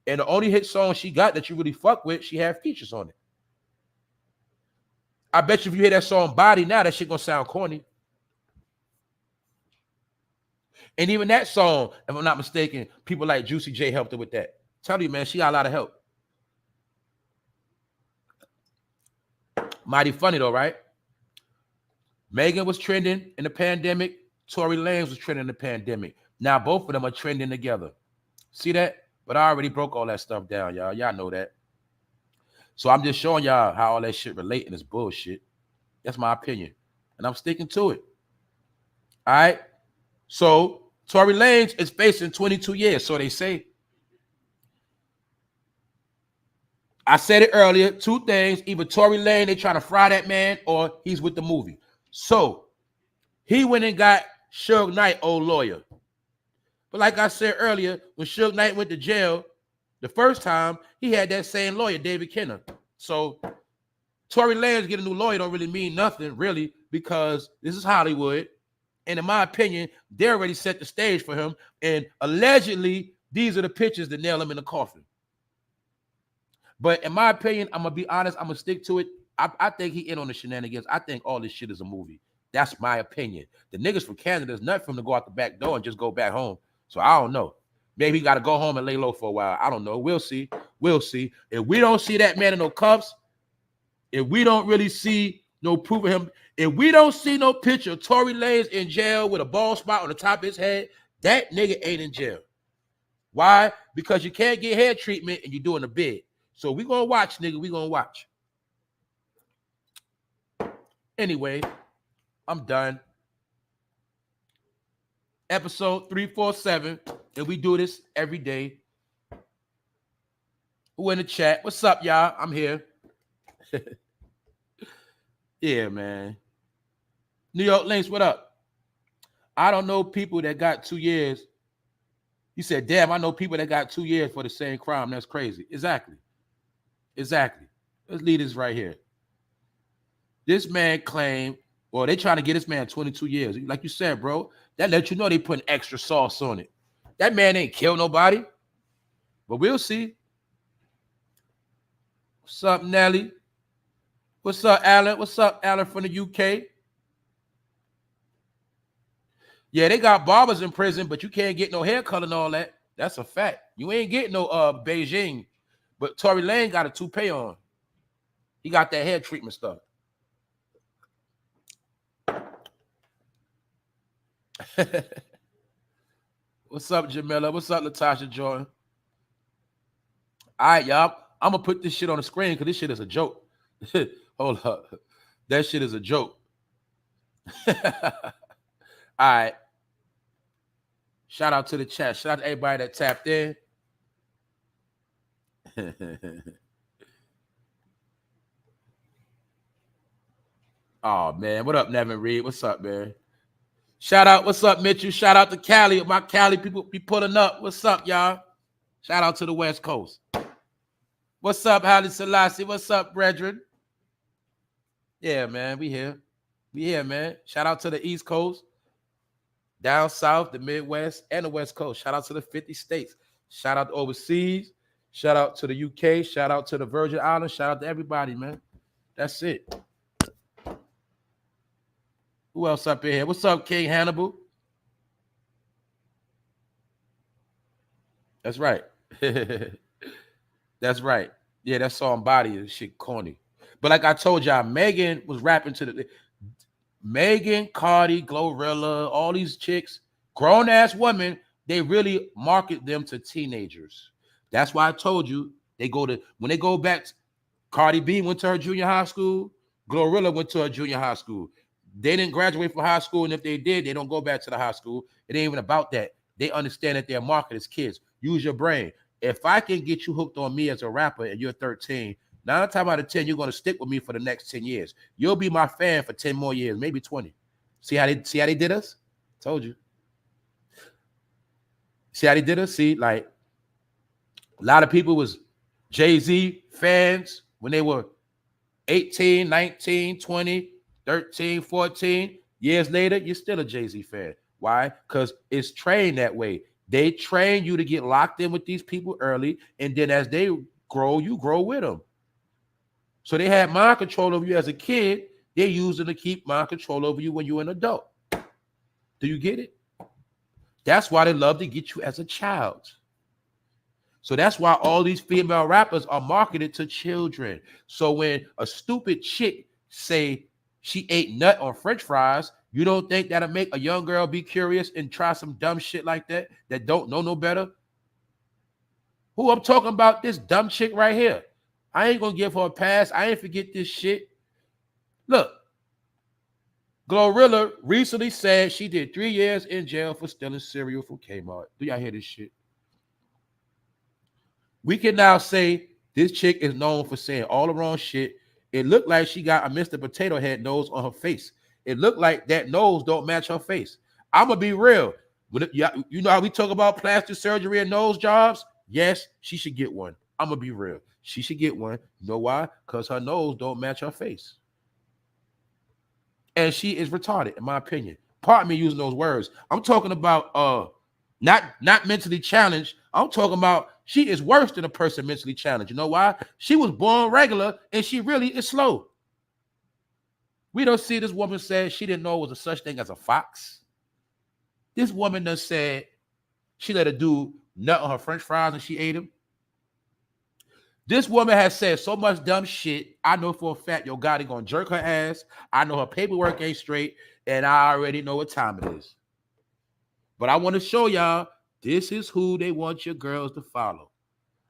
And the only hit song she got that you really fuck with, she had features on it. I bet you if you hear that song Body now, that shit gonna sound corny. And even that song, if I'm not mistaken, people like Juicy J helped her with that. Tell you, man, she got a lot of help. Mighty funny though, right? Megan was trending in the pandemic. Tory Lanez was trending in the pandemic. Now both of them are trending together. See that? But I already broke all that stuff down, y'all. Y'all know that. So I'm just showing y'all how all that shit relate and it's bullshit. That's my opinion. And I'm sticking to it. All right? So Tory Lanez is facing 22 years, so they say. I said it earlier, two things. Either Tory Lanez, they trying to fry that man, or he's with the movie. So he went and got Suge Knight, old lawyer. But like I said earlier, when Suge Knight went to jail the first time, he had that same lawyer, David Kenner. So Tory Lanez getting a new lawyer don't really mean nothing, really, because this is Hollywood. And in my opinion, they already set the stage for him. And allegedly, these are the pictures that nail him in the coffin. But in my opinion, I'm going to be honest. I'm going to stick to it. I think he in on the shenanigans. I think all this shit is a movie. That's my opinion. The niggas from Canada is nothing for him to go out the back door and just go back home. So I don't know. Maybe he got to go home and lay low for a while. I don't know. We'll see. We'll see. If we don't see that man in no cuffs, if we don't really see no proof of him, if we don't see no picture of Tory Lanez in jail with a bald spot on the top of his head, that nigga ain't in jail. Why? Because you can't get hair treatment and you're doing a bid. So we gonna watch, nigga. We gonna watch. Anyway, I'm done. Episode 347, and we do this every day. Who in the chat? What's up, y'all? I'm here. Yeah, man. New York Links, what up? I don't know people that got 2 years. You said, damn, I know people that got 2 years for the same crime. That's crazy. Exactly. Exactly. Let's leave this right here. This man claimed, well, they trying to get this man 22 years. Like you said, bro, that lets you know they putting extra sauce on it. That man ain't killed nobody. But we'll see. What's up, Nelly? What's up, Alan? What's up, Alan from the UK? Yeah, they got barbers in prison, but you can't get no hair color and all that. That's a fact. You ain't getting no Beijing. But Tory Lanez got a toupee on. He got that hair treatment stuff. What's up, Jamila? What's up, Latasha Jordan? All right, y'all. I'm going to put this shit on the screen because this shit is a joke. Hold up. That shit is a joke. All right. Shout out to the chat. Shout out to everybody that tapped in. Oh, man. What up, Nevin Reed? What's up, man? Shout out. What's up, Mitchell? Shout out to Cali. My Cali people be pulling up. What's up, y'all? Shout out to the West Coast. What's up, Haile Selassie? What's up, brethren? Yeah, man. We here. We here, man. Shout out to the East Coast, down south, the Midwest, and the West Coast. Shout out to the 50 states. Shout out to overseas. Shout out to the UK. Shout out to the Virgin Islands. Shout out to everybody, man. That's it. Who else up in here? What's up, King Hannibal? That's right. That's right. Yeah, that song Body is shit corny. But like I told y'all, Megan was rapping to the Megan, Cardi, Glorilla, all these chicks, grown-ass women, they really market them to teenagers. That's why I told you when they go back, Cardi B went to her junior high school, Glorilla went to her junior high school. They didn't graduate from high school, and if they did, they don't go back to the high school. It ain't even about that. They understand that they're marketed as kids. Use your brain. If I can get you hooked on me as a rapper and you're 13, 9 times out of 10, you're going to stick with me for the next 10 years. You'll be my fan for 10 more years, maybe 20. See how they did us? Told you. See how they did us? See, like, a lot of people was Jay-Z fans when they were 18, 19, 20, 13, 14. Years later, you're still a Jay-Z fan. Why? Because it's trained that way. They train you to get locked in with these people early, and then as they grow, you grow with them. So they had mind control over you as a kid. They're using to keep mind control over you when you're an adult. Do you get it? That's why they love to get you as a child. So that's why all these female rappers are marketed to children. So when a stupid chick say she ate nut on French fries, you don't think that'll make a young girl be curious and try some dumb shit like that don't know no better? Who I'm talking about, this dumb chick right here. I ain't gonna give her a pass. I ain't forget this shit. Look, Glorilla recently said she did 3 years in jail for stealing cereal from Kmart. Do y'all hear this shit? We can now say this chick is known for saying all the wrong shit. It looked like she got a Mr. Potato Head nose on her face. It looked like that nose don't match her face. I'm going to be real. You know how we talk about plastic surgery and nose jobs? Yes, she should get one. I'm going to be real. She should get one. You know why? Because her nose don't match her face. And she is retarded, in my opinion. Pardon me using those words. I'm talking about not mentally challenged. I'm talking about she is worse than a person mentally challenged. You know why? She was born regular, and she really is slow. We don't see this woman said she didn't know it was a such thing as a fox. This woman done said she let a dude nut on her French fries and she ate him. This woman has said so much dumb shit. I know for a fact Yo Gotti gonna jerk her ass. I know her paperwork ain't straight, and I already know what time it is. But I want to show y'all this is who they want your girls to follow.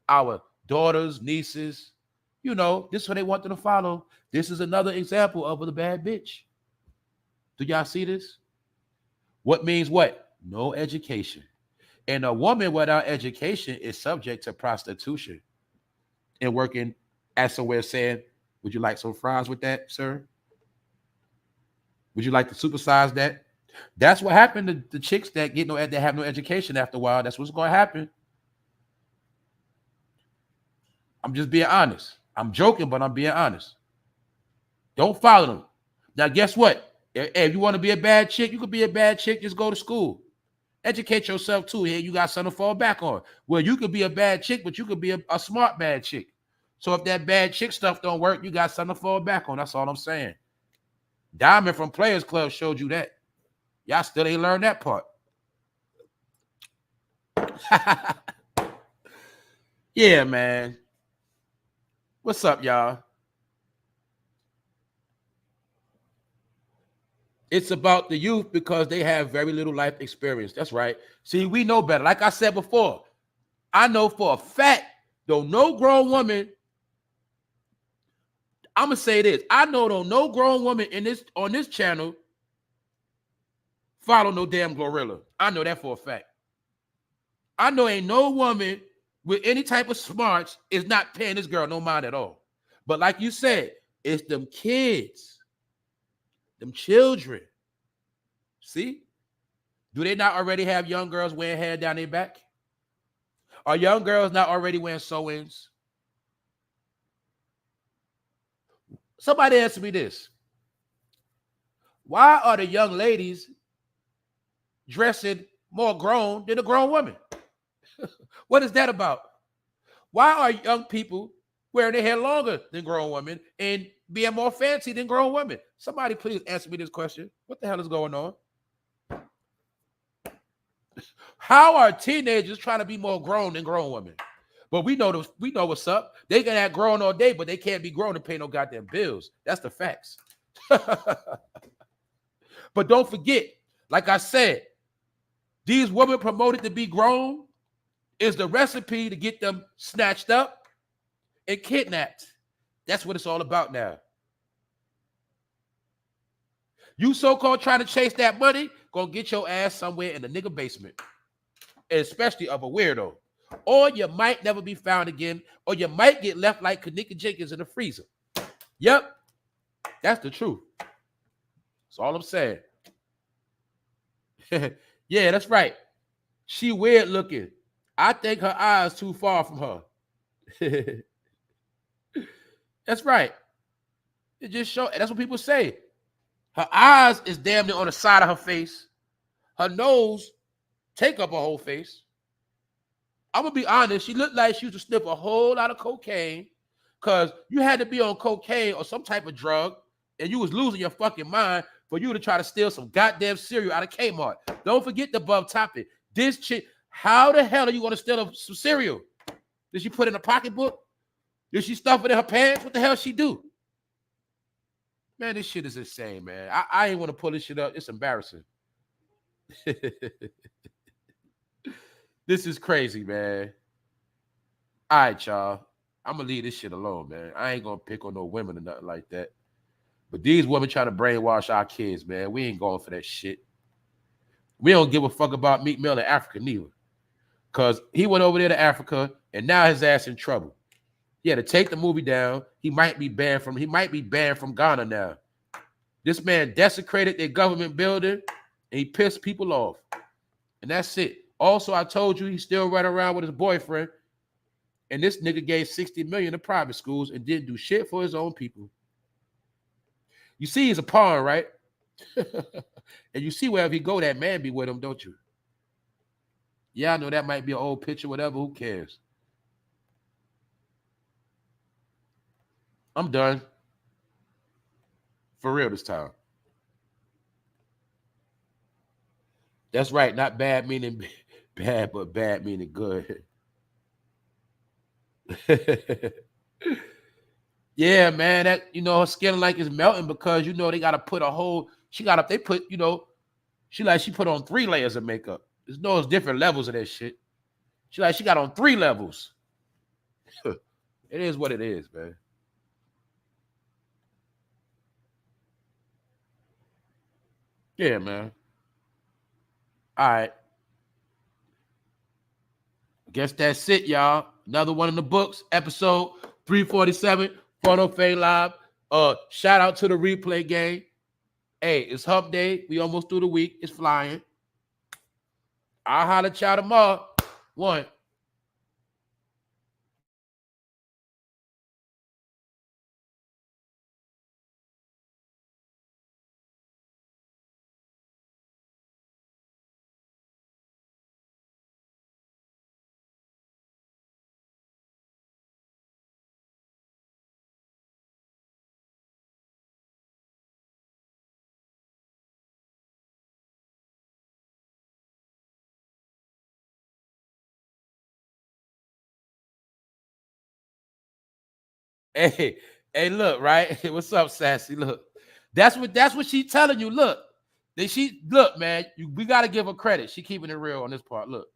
Our daughters, nieces, you know, this is who they want them to follow. This is another example of a bad bitch. Do y'all see this? What means what? No education. And a woman without education is subject to prostitution and working at somewhere saying, would you like some fries with that, sir? Would you like to supersize that? That's what happened to the chicks that have no education after a while. That's what's going to happen. I'm just being honest. I'm joking, but I'm being honest. Don't follow them. Now, guess what? If you want to be a bad chick, you could be a bad chick. Just go to school. Educate yourself too. Here, you got something to fall back on. Well, you could be a bad chick, but you could be a smart bad chick. So if that bad chick stuff don't work, you got something to fall back on. That's all I'm saying. Diamond from Players Club showed you that. Y'all still ain't learned that part. Yeah, man. What's up, y'all? It's about the youth because they have very little life experience. That's right. See, we know better. Like I said before, I know for a fact, though no grown woman, I'm gonna say this. I know no grown woman on this channel follow no damn gorilla. I know that for a fact. I know ain't no woman with any type of smarts is not paying this girl no mind at all. But like you said, it's them kids, them children. See? Do they not already have young girls wearing hair down their back? Are young girls not already wearing sew-ins? Somebody answer me this. Why are the young ladies dressing more grown than a grown woman? What is that about? Why are young people wearing their hair longer than grown women and being more fancy than grown women? Somebody please answer me this question. What the hell is going on? How are teenagers trying to be more grown than grown women? But we know what's up. They can act grown all day, but they can't be grown and pay no goddamn bills. That's the facts. But don't forget, like I said, these women promoted to be grown is the recipe to get them snatched up and kidnapped. That's what it's all about now. You so-called trying to chase that money, gonna get your ass somewhere in the nigga basement, especially of a weirdo. Or you might never be found again, or you might get left like Kanika Jenkins in the freezer. Yep, that's the truth. That's all I'm saying. Yeah, that's right. She weird looking. I think her eyes too far from her. That's right. It just show. That's what people say. Her eyes is damn near on the side of her face. Her nose take up her whole face. I'm gonna be honest. She looked like she used to sniff a whole lot of cocaine, because you had to be on cocaine or some type of drug, and you was losing your fucking mind for you to try to steal some goddamn cereal out of Kmart. Don't forget the above topic. This chick, how the hell are you going to steal some cereal? Did she put it in a pocketbook? Did she stuff it in her pants? What the hell she do? Man, this shit is insane, man. I ain't want to pull this shit up. It's embarrassing. This is crazy, man. All right, y'all. I'm going to leave this shit alone, man. I ain't going to pick on no women or nothing like that. But these women trying to brainwash our kids, man. We ain't going for that shit. We don't give a fuck about Meek Mill in Africa neither. Because he went over there to Africa, and now his ass in trouble. He had to take the movie down. He might be banned from Ghana now. This man desecrated their government building, and he pissed people off. And that's it. Also, I told you he's still running around with his boyfriend, and this nigga gave $60 million to private schools and didn't do shit for his own people. You see he's a pawn, right? And you see wherever he go, that man be with him, don't you? Yeah, I know that might be an old picture, whatever. Who cares? I'm done. For real this time. That's right. Not bad meaning bad, but bad meaning good. Yeah, man. That, her skin like is melting because, they got to put a whole, she put on 3 layers of makeup. There's different levels of that shit. She got on 3 levels. It is what it is, man. Yeah, man. All right. Guess that's it, y'all. Another one in the books. Episode 347. Photo Fade Live. Shout out to the replay gang. Hey, it's hump day. We almost through the week. It's flying. I'll holler at y'all tomorrow. 1. Hey, look, right? What's up, Sassy? Look, that's what she telling you. Look, look, man. We gotta give her credit. She keeping it real on this part. Look,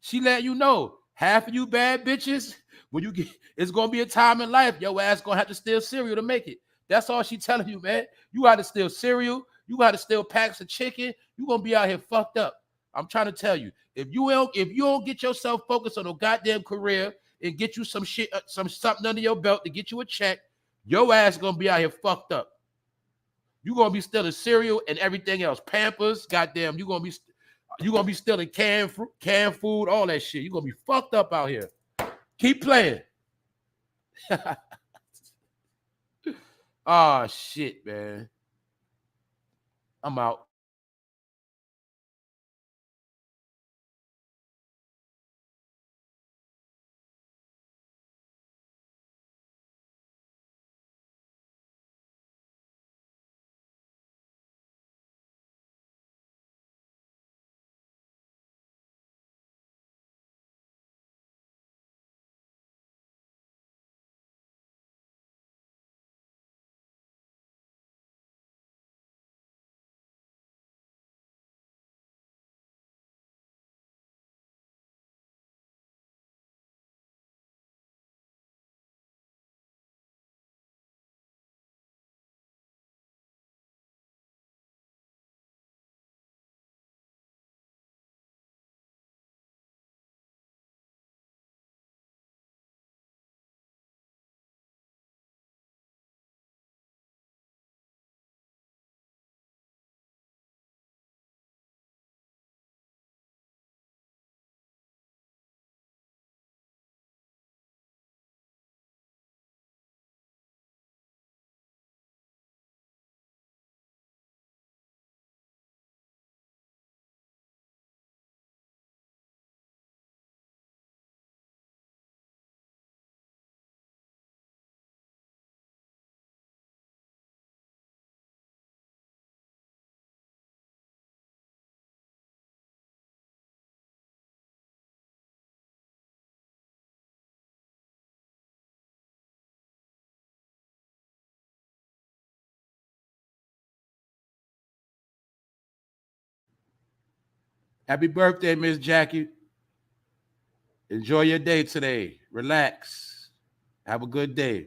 she let you know half of you bad bitches when you get, it's gonna be a time in life your ass gonna have to steal cereal to make it. That's all she telling you, man. You got to steal cereal. You got to steal packs of chicken. You gonna be out here fucked up. I'm trying to tell you, if you don't get yourself focused on a goddamn career and get you some shit, something under your belt to get you a check, your ass gonna be out here fucked up. You gonna be stealing cereal and everything else, Pampers, goddamn. You gonna be stealing canned food, all that shit. You gonna be fucked up out here. Keep playing. Oh shit, man. I'm out. Happy birthday, Miss Jackie. Enjoy your day today. Relax. Have a good day.